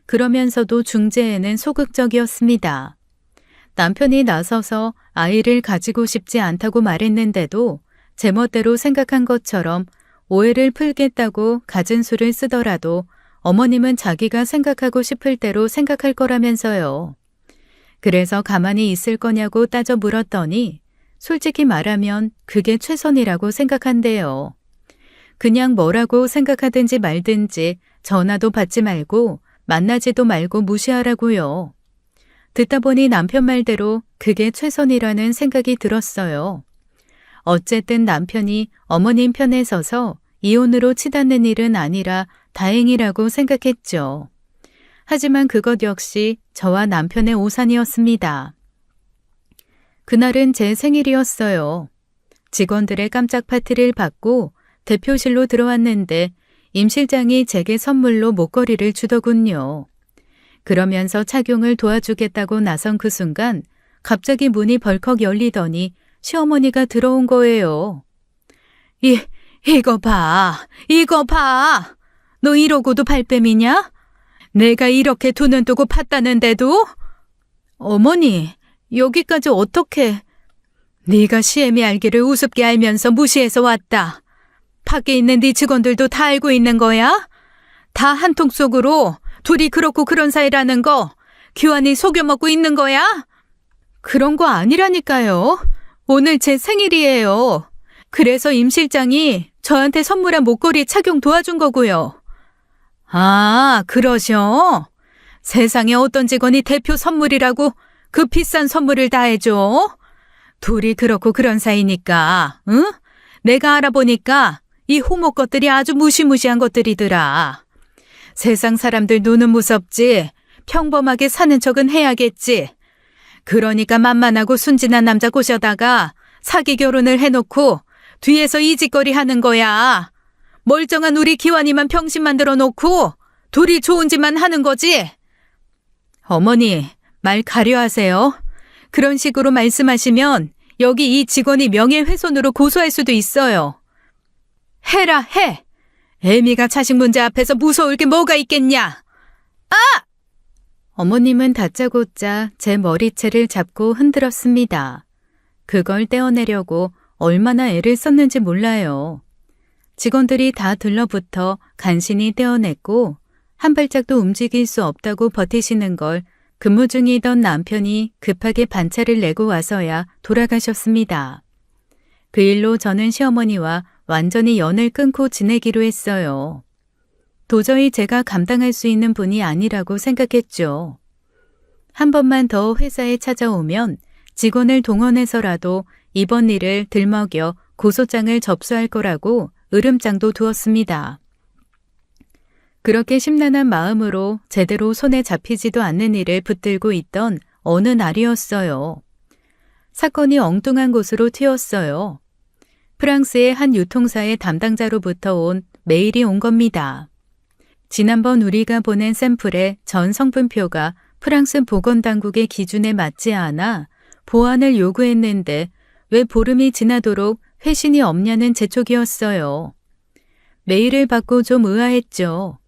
그러면서도 중재에는 소극적이었습니다. 남편이 나서서 아이를 가지고 싶지 않다고 말했는데도 제멋대로 생각한 것처럼 오해를 풀겠다고 갖은 수를 쓰더라도 어머님은 자기가 생각하고 싶을 대로 생각할 거라면서요. 그래서 가만히 있을 거냐고 따져 물었더니 솔직히 말하면 그게 최선이라고 생각한대요. 그냥 뭐라고 생각하든지 말든지 전화도 받지 말고 만나지도 말고 무시하라고요. 듣다 보니 남편 말대로 그게 최선이라는 생각이 들었어요. 어쨌든 남편이 어머님 편에 서서 이혼으로 치닫는 일은 아니라 다행이라고 생각했죠. 하지만 그것 역시 저와 남편의 오산이었습니다. 그날은 제 생일이었어요. 직원들의 깜짝 파티를 받고 대표실로 들어왔는데 임 실장이 제게 선물로 목걸이를 주더군요. 그러면서 착용을 도와주겠다고 나선 그 순간 갑자기 문이 벌컥 열리더니 시어머니가 들어온 거예요. 이거 봐. 이거 봐. 너 이러고도 발뺌이냐? 내가 이렇게 두 눈 뜨고 팠다는데도? 어머니, 여기까지 어떻게? 네가 시애미 알기를 우습게 알면서 무시해서 왔다. 밖에 있는 네 직원들도 다 알고 있는 거야? 다 한통 속으로 둘이 그렇고 그런 사이라는 거 규환이 속여먹고 있는 거야? 그런 거 아니라니까요. 오늘 제 생일이에요. 그래서 임 실장이 저한테 선물한 목걸이 착용 도와준 거고요. 아, 그러셔? 세상에 어떤 직원이 대표 선물이라고 그 비싼 선물을 다 해줘? 둘이 그렇고 그런 사이니까, 응? 내가 알아보니까 이 호모 것들이 아주 무시무시한 것들이더라. 세상 사람들 눈은 무섭지, 평범하게 사는 척은 해야겠지. 그러니까 만만하고 순진한 남자 꼬셔다가 사기 결혼을 해놓고 뒤에서 이 짓거리 하는 거야. 멀쩡한 우리 기환이만 병신 만들어 놓고 둘이 좋은 짓만 하는 거지. 어머니, 말 가려하세요. 그런 식으로 말씀하시면 여기 이 직원이 명예훼손으로 고소할 수도 있어요. 해라, 해. 애미가 자식 문제 앞에서 무서울 게 뭐가 있겠냐. 아! 어머님은 다짜고짜 제 머리채를 잡고 흔들었습니다. 그걸 떼어내려고 얼마나 애를 썼는지 몰라요. 직원들이 다 들러붙어 간신히 떼어냈고 한 발짝도 움직일 수 없다고 버티시는 걸 근무 중이던 남편이 급하게 반차를 내고 와서야 돌아가셨습니다. 그 일로 저는 시어머니와 완전히 연을 끊고 지내기로 했어요. 도저히 제가 감당할 수 있는 분이 아니라고 생각했죠. 한 번만 더 회사에 찾아오면 직원을 동원해서라도 이번 일을 들먹여 고소장을 접수할 거라고 으름장도 두었습니다. 그렇게 심란한 마음으로 제대로 손에 잡히지도 않는 일을 붙들고 있던 어느 날이었어요. 사건이 엉뚱한 곳으로 튀었어요. 프랑스의 한 유통사의 담당자로부터 온 메일이 온 겁니다. 지난번 우리가 보낸 샘플의 전 성분표가 프랑스 보건당국의 기준에 맞지 않아 보완을 요구했는데 왜 보름이 지나도록 회신이 없냐는 재촉이었어요. 메일을 받고 좀 의아했죠.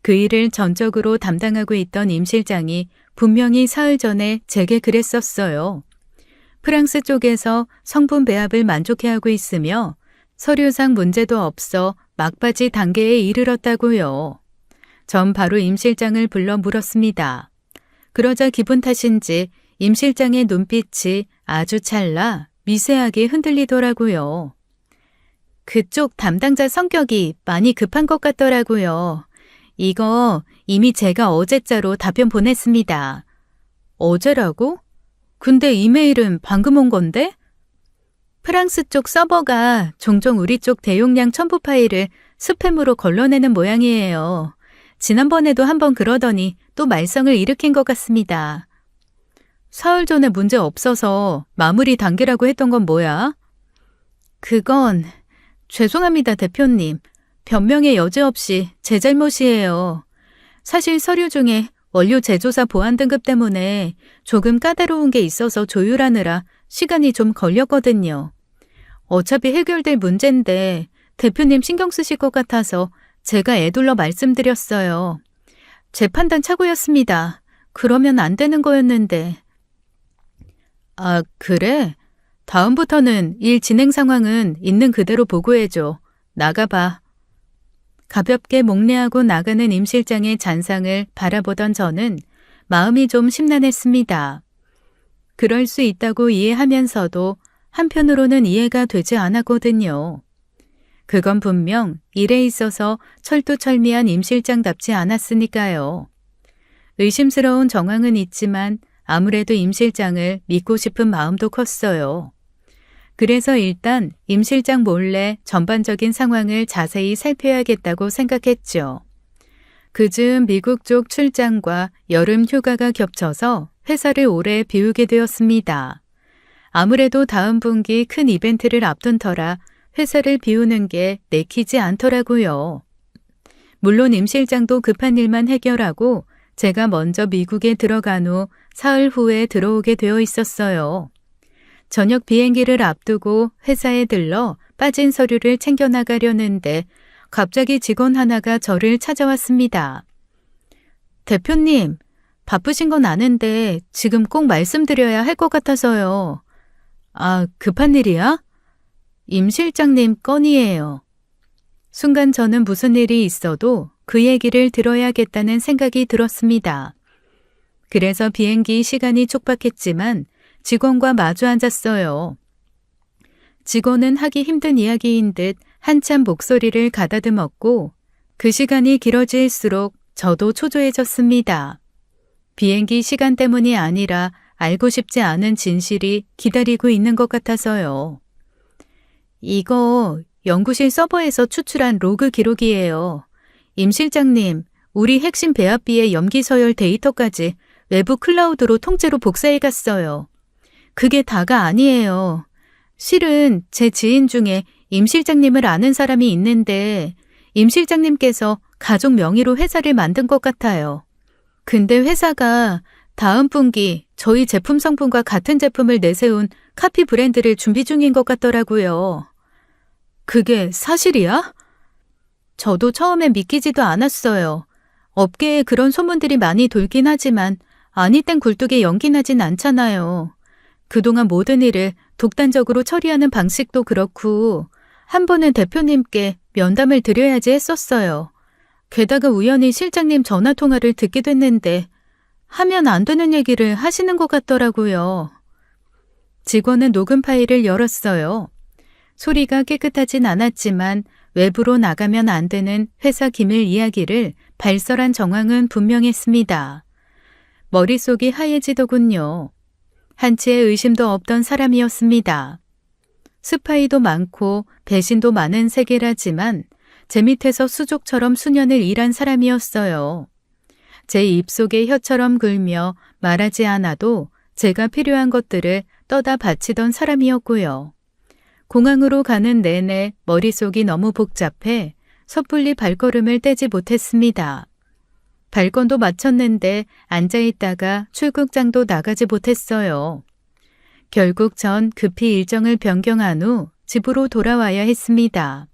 그 일을 전적으로 담당하고 있던 임 실장이 분명히 사흘 전에 제게 그랬었어요. 프랑스 쪽에서 성분 배합을 만족해하고 있으며 서류상 문제도 없어 막바지 단계에 이르렀다고요. 전 바로 임 실장을 불러 물었습니다. 그러자 기분 탓인지 임 실장의 눈빛이 아주 찰나 미세하게 흔들리더라고요. 그쪽 담당자 성격이 많이 급한 것 같더라고요. 이거 이미 제가 어제자로 답변 보냈습니다. 어제라고? 근데 이메일은 방금 온 건데? 프랑스 쪽 서버가 종종 우리 쪽 대용량 첨부 파일을 스팸으로 걸러내는 모양이에요. 지난번에도 한번 그러더니 또 말썽을 일으킨 것 같습니다. 사흘 전에 문제 없어서 마무리 단계라고 했던 건 뭐야? 그건 죄송합니다, 대표님. 변명의 여지 없이 제 잘못이에요. 사실 서류 중에 원료 제조사 보안 등급 때문에 조금 까다로운 게 있어서 조율하느라 시간이 좀 걸렸거든요. 어차피 해결될 문제인데 대표님 신경 쓰실 것 같아서 제가 애둘러 말씀드렸어요. 제 판단 착오였습니다. 그러면 안 되는 거였는데. 아, 그래? 다음부터는 일 진행 상황은 있는 그대로 보고해줘. 나가봐. 가볍게 목례하고 나가는 임 실장의 잔상을 바라보던 저는 마음이 좀 심란했습니다. 그럴 수 있다고 이해하면서도 한편으로는 이해가 되지 않았거든요. 그건 분명 일에 있어서 철두철미한 임 실장답지 않았으니까요. 의심스러운 정황은 있지만 아무래도 임 실장을 믿고 싶은 마음도 컸어요. 그래서 일단 임 실장 몰래 전반적인 상황을 자세히 살펴야겠다고 생각했죠. 그즈음 미국 쪽 출장과 여름 휴가가 겹쳐서 회사를 오래 비우게 되었습니다. 아무래도 다음 분기 큰 이벤트를 앞둔 터라 회사를 비우는 게 내키지 않더라고요. 물론 임 실장도 급한 일만 해결하고 제가 먼저 미국에 들어간 후 사흘 후에 들어오게 되어 있었어요. 저녁 비행기를 앞두고 회사에 들러 빠진 서류를 챙겨나가려는데 갑자기 직원 하나가 저를 찾아왔습니다. 대표님, 바쁘신 건 아는데 지금 꼭 말씀드려야 할 것 같아서요. 아, 급한 일이야? 임 실장님 건이에요. 순간 저는 무슨 일이 있어도 그 얘기를 들어야겠다는 생각이 들었습니다. 그래서 비행기 시간이 촉박했지만 직원과 마주 앉았어요. 직원은 하기 힘든 이야기인 듯 한참 목소리를 가다듬었고 그 시간이 길어질수록 저도 초조해졌습니다. 비행기 시간 때문이 아니라 알고 싶지 않은 진실이 기다리고 있는 것 같아서요. 이거 연구실 서버에서 추출한 로그 기록이에요. 임 실장님, 우리 핵심 배합비의 염기 서열 데이터까지 외부 클라우드로 통째로 복사해 갔어요. 그게 다가 아니에요. 실은 제 지인 중에 임 실장님을 아는 사람이 있는데 임 실장님께서 가족 명의로 회사를 만든 것 같아요. 근데 회사가 다음 분기 저희 제품 성분과 같은 제품을 내세운 카피 브랜드를 준비 중인 것 같더라고요. 그게 사실이야? 저도 처음엔 믿기지도 않았어요. 업계에 그런 소문들이 많이 돌긴 하지만 아니 땐 굴뚝에 연기 나진 않잖아요. 그동안 모든 일을 독단적으로 처리하는 방식도 그렇고 한 번은 대표님께 면담을 드려야지 했었어요. 게다가 우연히 실장님 전화 통화를 듣게 됐는데 하면 안 되는 얘기를 하시는 것 같더라고요. 직원은 녹음 파일을 열었어요. 소리가 깨끗하진 않았지만 외부로 나가면 안 되는 회사 기밀 이야기를 발설한 정황은 분명했습니다. 머릿속이 하얘지더군요. 한치의 의심도 없던 사람이었습니다. 스파이도 많고 배신도 많은 세계라지만 제 밑에서 수족처럼 수년을 일한 사람이었어요. 제 입속에 혀처럼 굴며 말하지 않아도 제가 필요한 것들을 떠다 바치던 사람이었고요. 공항으로 가는 내내 머릿속이 너무 복잡해 섣불리 발걸음을 떼지 못했습니다. 발권도 마쳤는데 앉아있다가 출국장도 나가지 못했어요. 결국 전 급히 일정을 변경한 후 집으로 돌아와야 했습니다.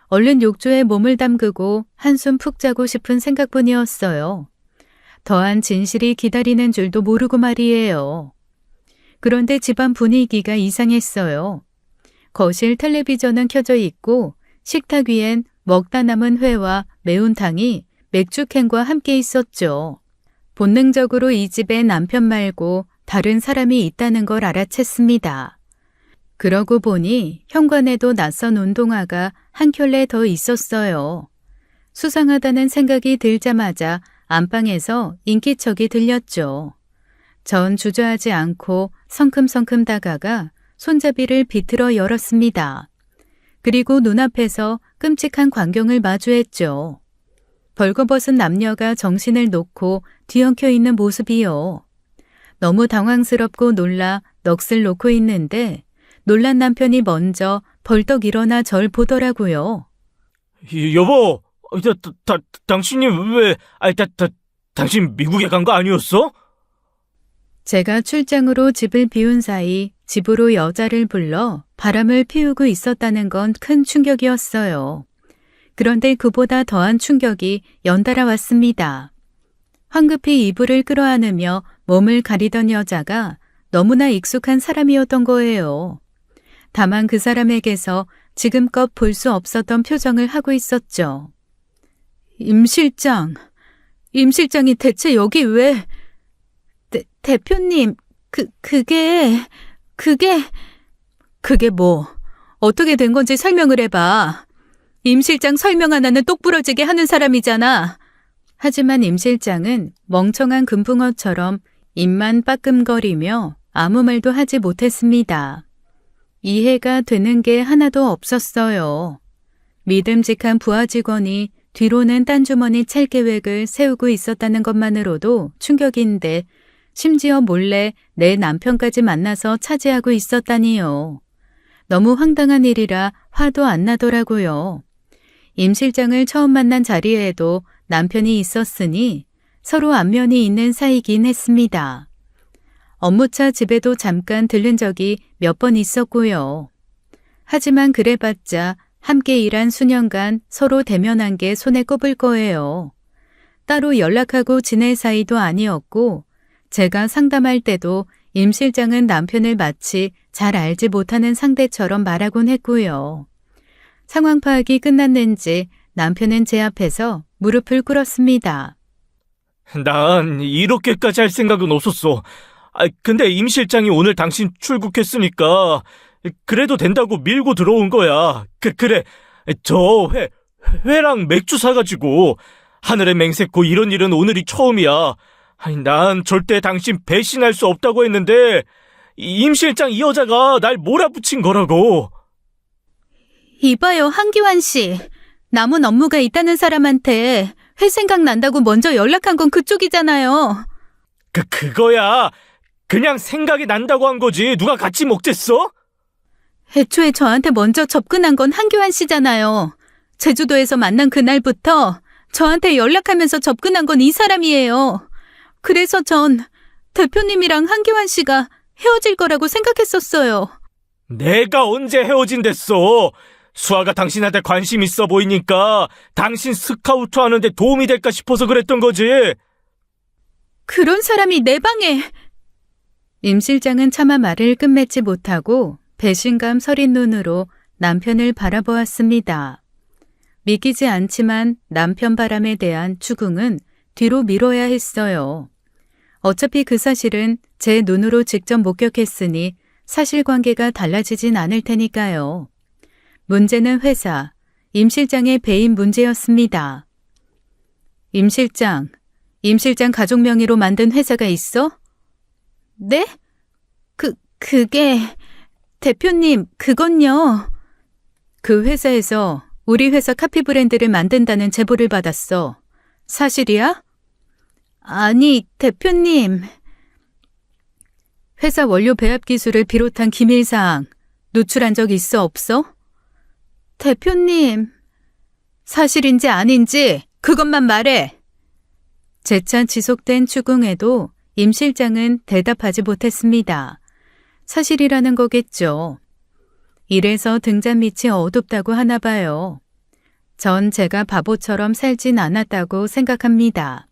얼른 욕조에 몸을 담그고 한숨 푹 자고 싶은 생각뿐이었어요. 더한 진실이 기다리는 줄도 모르고 말이에요. 그런데 집안 분위기가 이상했어요. 거실 텔레비전은 켜져 있고 식탁 위엔 먹다 남은 회와 매운탕이 맥주캔과 함께 있었죠. 본능적으로 이 집에 남편 말고 다른 사람이 있다는 걸 알아챘습니다. 그러고 보니 현관에도 낯선 운동화가 한 켤레 더 있었어요. 수상하다는 생각이 들자마자 안방에서 인기척이 들렸죠. 전 주저하지 않고 성큼성큼 다가가 손잡이를 비틀어 열었습니다. 그리고 눈앞에서 끔찍한 광경을 마주했죠. 벌거벗은 남녀가 정신을 놓고 뒤엉켜 있는 모습이요. 너무 당황스럽고 놀라 넋을 놓고 있는데 놀란 남편이 먼저 벌떡 일어나 절 보더라고요. 여보, 당신이 왜, 당신 미국에 간 거 아니었어? 제가 출장으로 집을 비운 사이 집으로 여자를 불러 바람을 피우고 있었다는 건 큰 충격이었어요. 그런데 그보다 더한 충격이 연달아 왔습니다. 황급히 이불을 끌어안으며 몸을 가리던 여자가 너무나 익숙한 사람이었던 거예요. 다만 그 사람에게서 지금껏 볼 수 없었던 표정을 하고 있었죠. 임 실장이 대체 여기 왜... 대표님, 그게 뭐, 어떻게 된 건지 설명을 해봐. 임 실장 설명 하나는 똑부러지게 하는 사람이잖아. 하지만 임 실장은 멍청한 금붕어처럼 입만 빠끔거리며 아무 말도 하지 못했습니다. 이해가 되는 게 하나도 없었어요. 믿음직한 부하 직원이 뒤로는 딴 주머니 찰 계획을 세우고 있었다는 것만으로도 충격인데 심지어 몰래 내 남편까지 만나서 차지하고 있었다니요. 너무 황당한 일이라 화도 안 나더라고요. 임 실장을 처음 만난 자리에도 남편이 있었으니 서로 안면이 있는 사이긴 했습니다. 업무차 집에도 잠깐 들른 적이 몇 번 있었고요. 하지만 그래봤자 함께 일한 수년간 서로 대면한 게 손에 꼽을 거예요. 따로 연락하고 지낼 사이도 아니었고 제가 상담할 때도 임 실장은 남편을 마치 잘 알지 못하는 상대처럼 말하곤 했고요. 상황 파악이 끝났는지 남편은 제 앞에서 무릎을 꿇었습니다. 난 이렇게까지 할 생각은 없었어. 근데 임 실장이 오늘 당신 출국했으니까 그래도 된다고 밀고 들어온 거야. 그래. 저 회랑 맥주 사가지고 하늘에 맹세코 이런 일은 오늘이 처음이야. 난 절대 당신 배신할 수 없다고 했는데 임 실장 이 여자가 날 몰아붙인 거라고. 이봐요, 한기환 씨. 남은 업무가 있다는 사람한테 회 생각 난다고 먼저 연락한 건 그쪽이잖아요. 그거야. 그냥 생각이 난다고 한 거지. 누가 같이 먹댔어? 애초에 저한테 먼저 접근한 건 한기환 씨잖아요. 제주도에서 만난 그날부터 저한테 연락하면서 접근한 건 이 사람이에요. 그래서 전 대표님이랑 한기환 씨가 헤어질 거라고 생각했었어요. 내가 언제 헤어진댔어? 수아가 당신한테 관심 있어 보이니까 당신 스카우트 하는데 도움이 될까 싶어서 그랬던 거지. 그런 사람이 내 방에... 임 실장은 차마 말을 끝맺지 못하고 배신감 서린 눈으로 남편을 바라보았습니다. 믿기지 않지만 남편 바람에 대한 추궁은 뒤로 미뤄야 했어요. 어차피 그 사실은 제 눈으로 직접 목격했으니 사실관계가 달라지진 않을 테니까요. 문제는 회사, 임 실장의 배임 문제였습니다. 임 실장 가족 명의로 만든 회사가 있어? 네? 그게... 대표님, 그건요. 그 회사에서 우리 회사 카피 브랜드를 만든다는 제보를 받았어. 사실이야? 아니, 대표님. 회사 원료 배합 기술을 비롯한 기밀사항 누출한 적 있어 없어? 대표님. 사실인지 아닌지 그것만 말해. 재차 지속된 추궁에도 임 실장은 대답하지 못했습니다. 사실이라는 거겠죠. 이래서 등잔 밑이 어둡다고 하나 봐요. 전 제가 바보처럼 살진 않았다고 생각합니다.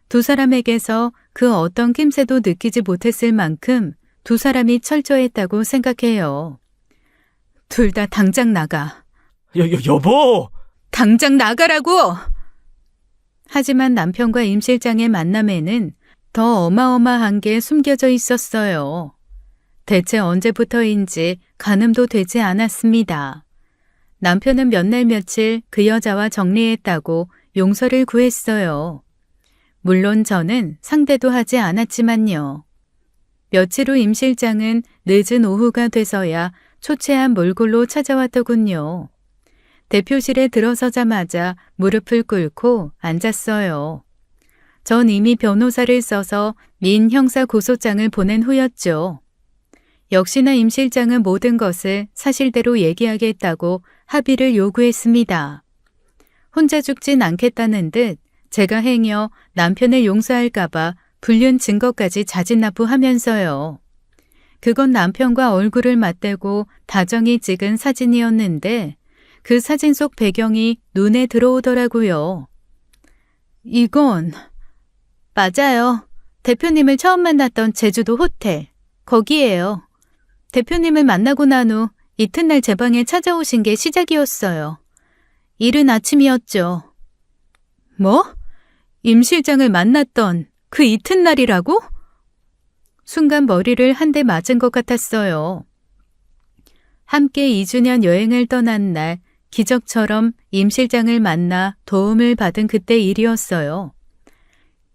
두 사람에게서 그 어떤 낌새도 느끼지 못했을 만큼 두 사람이 철저했다고 생각해요. 둘 다 당장 나가. 여보! 당장 나가라고! 하지만 남편과 임 실장의 만남에는 더 어마어마한 게 숨겨져 있었어요. 대체 언제부터인지 가늠도 되지 않았습니다. 남편은 몇 날 며칠 그 여자와 정리했다고 용서를 구했어요. 물론 저는 상대도 하지 않았지만요. 며칠 후 임 실장은 늦은 오후가 돼서야 초췌한 몰골로 찾아왔더군요. 대표실에 들어서자마자 무릎을 꿇고 앉았어요. 전 이미 변호사를 써서 민 형사 고소장을 보낸 후였죠. 역시나 임 실장은 모든 것을 사실대로 얘기하겠다고 합의를 요구했습니다. 혼자 죽진 않겠다는 듯 제가 행여 남편을 용서할까봐 불륜 증거까지 자진납부하면서요. 그건 남편과 얼굴을 맞대고 다정히 찍은 사진이었는데 그 사진 속 배경이 눈에 들어오더라고요. 이건... 맞아요. 대표님을 처음 만났던 제주도 호텔. 거기에요. 대표님을 만나고 난 후 이튿날 제 방에 찾아오신 게 시작이었어요. 이른 아침이었죠. 뭐? 임 실장을 만났던 그 이튿날이라고? 순간 머리를 한 대 맞은 것 같았어요. 함께 2주년 여행을 떠난 날 기적처럼 임 실장을 만나 도움을 받은 그때 일이었어요.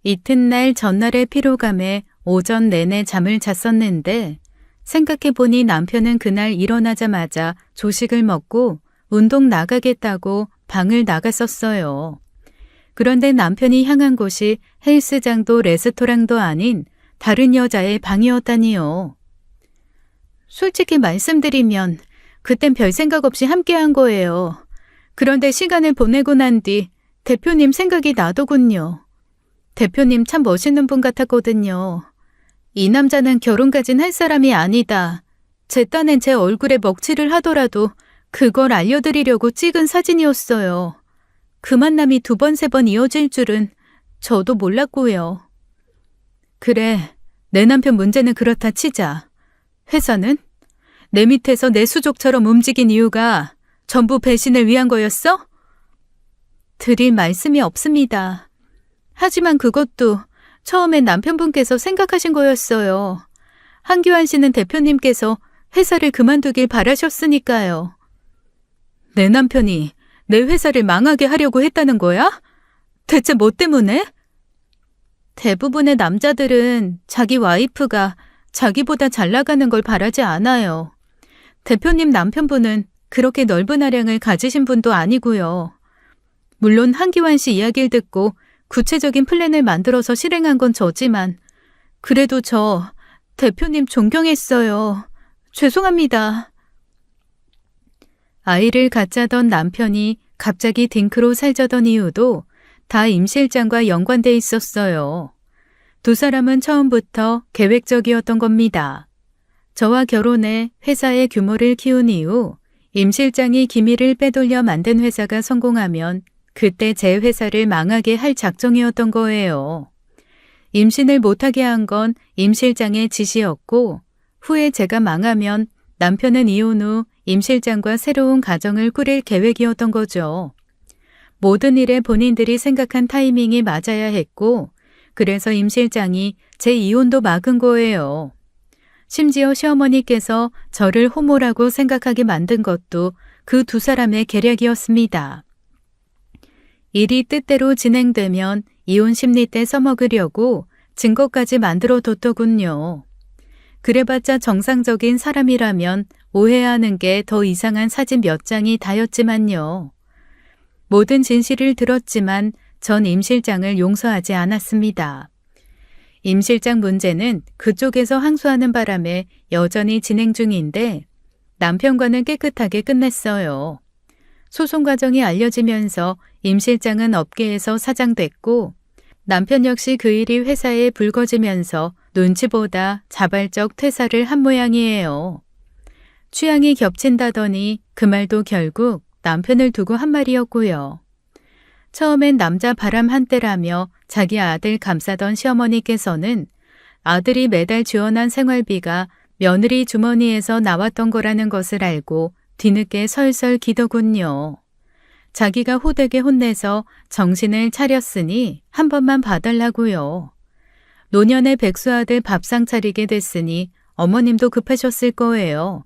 이튿날 전날의 피로감에 오전 내내 잠을 잤었는데 생각해보니 남편은 그날 일어나자마자 조식을 먹고 운동 나가겠다고 방을 나갔었어요. 그런데 남편이 향한 곳이 헬스장도 레스토랑도 아닌 다른 여자의 방이었다니요. 솔직히 말씀드리면 그땐 별 생각 없이 함께한 거예요. 그런데 시간을 보내고 난 뒤 대표님 생각이 나더군요. 대표님 참 멋있는 분 같았거든요. 이 남자는 결혼까진 할 사람이 아니다. 제 딴엔 제 얼굴에 먹칠을 하더라도 그걸 알려드리려고 찍은 사진이었어요. 그 만남이 2번, 3번 이어질 줄은 저도 몰랐고요. 그래, 내 남편 문제는 그렇다 치자. 회사는? 내 밑에서 내 수족처럼 움직인 이유가 전부 배신을 위한 거였어? 드릴 말씀이 없습니다. 하지만 그것도 처음엔 남편분께서 생각하신 거였어요. 한규환 씨는 대표님께서 회사를 그만두길 바라셨으니까요. 내 남편이 내 회사를 망하게 하려고 했다는 거야? 대체 뭐 때문에? 대부분의 남자들은 자기 와이프가 자기보다 잘 나가는 걸 바라지 않아요. 대표님 남편분은 그렇게 넓은 아량을 가지신 분도 아니고요. 물론 한기환 씨 이야기를 듣고 구체적인 플랜을 만들어서 실행한 건 저지만 그래도 저 대표님 존경했어요. 죄송합니다. 아이를 갖자던 남편이 갑자기 딩크로 살자던 이유도 다 임 실장과 연관돼 있었어요. 두 사람은 처음부터 계획적이었던 겁니다. 저와 결혼해 회사의 규모를 키운 이후 임 실장이 기밀을 빼돌려 만든 회사가 성공하면 그때 제 회사를 망하게 할 작정이었던 거예요. 임신을 못하게 한 건 임 실장의 지시였고 후에 제가 망하면 남편은 이혼 후 임 실장과 새로운 가정을 꾸릴 계획이었던 거죠. 모든 일에 본인들이 생각한 타이밍이 맞아야 했고 그래서 임 실장이 제 이혼도 막은 거예요. 심지어 시어머니께서 저를 호모라고 생각하게 만든 것도 그 두 사람의 계략이었습니다. 일이 뜻대로 진행되면 이혼 심리 때 써먹으려고 증거까지 만들어 뒀더군요. 그래봤자 정상적인 사람이라면 오해하는 게 더 이상한 사진 몇 장이 다였지만요. 모든 진실을 들었지만 전 임 실장을 용서하지 않았습니다. 임 실장 문제는 그쪽에서 항소하는 바람에 여전히 진행 중인데 남편과는 깨끗하게 끝냈어요. 소송 과정이 알려지면서 임 실장은 업계에서 사장됐고 남편 역시 그 일이 회사에 불거지면서 눈치보다 자발적 퇴사를 한 모양이에요. 취향이 겹친다더니 그 말도 결국 남편을 두고 한 말이었고요. 처음엔 남자 바람 한때라며 자기 아들 감싸던 시어머니께서는 아들이 매달 지원한 생활비가 며느리 주머니에서 나왔던 거라는 것을 알고 뒤늦게 설설 기더군요. 자기가 호되게 혼내서 정신을 차렸으니 한 번만 봐달라고요. 노년의 백수 아들 밥상 차리게 됐으니 어머님도 급하셨을 거예요.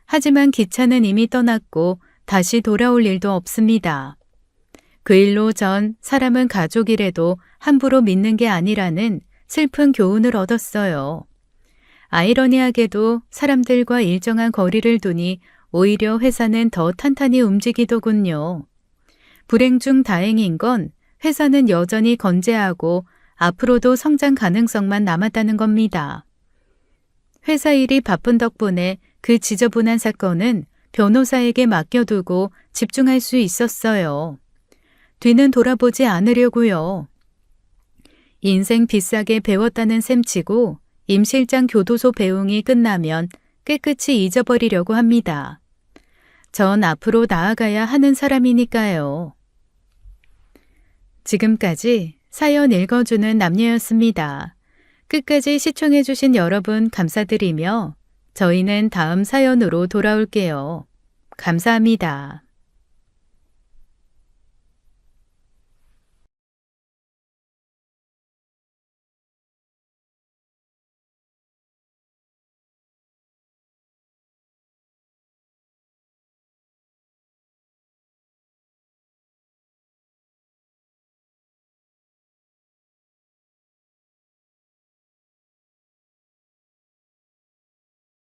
하지만 기차는 이미 떠났고 다시 돌아올 일도 없습니다. 그 일로 전 사람은 가족이라도 함부로 믿는 게 아니라는 슬픈 교훈을 얻었어요. 아이러니하게도 사람들과 일정한 거리를 두니 오히려 회사는 더 탄탄히 움직이더군요. 불행 중 다행인 건 회사는 여전히 건재하고 앞으로도 성장 가능성만 남았다는 겁니다. 회사 일이 바쁜 덕분에 그 지저분한 사건은 변호사에게 맡겨두고 집중할 수 있었어요. 뒤는 돌아보지 않으려고요. 인생 비싸게 배웠다는 셈치고 임 실장 교도소 배웅이 끝나면 깨끗이 잊어버리려고 합니다. 전 앞으로 나아가야 하는 사람이니까요. 지금까지 사연 읽어주는 남녀였습니다. 끝까지 시청해주신 여러분 감사드리며 저희는 다음 사연으로 돌아올게요. 감사합니다.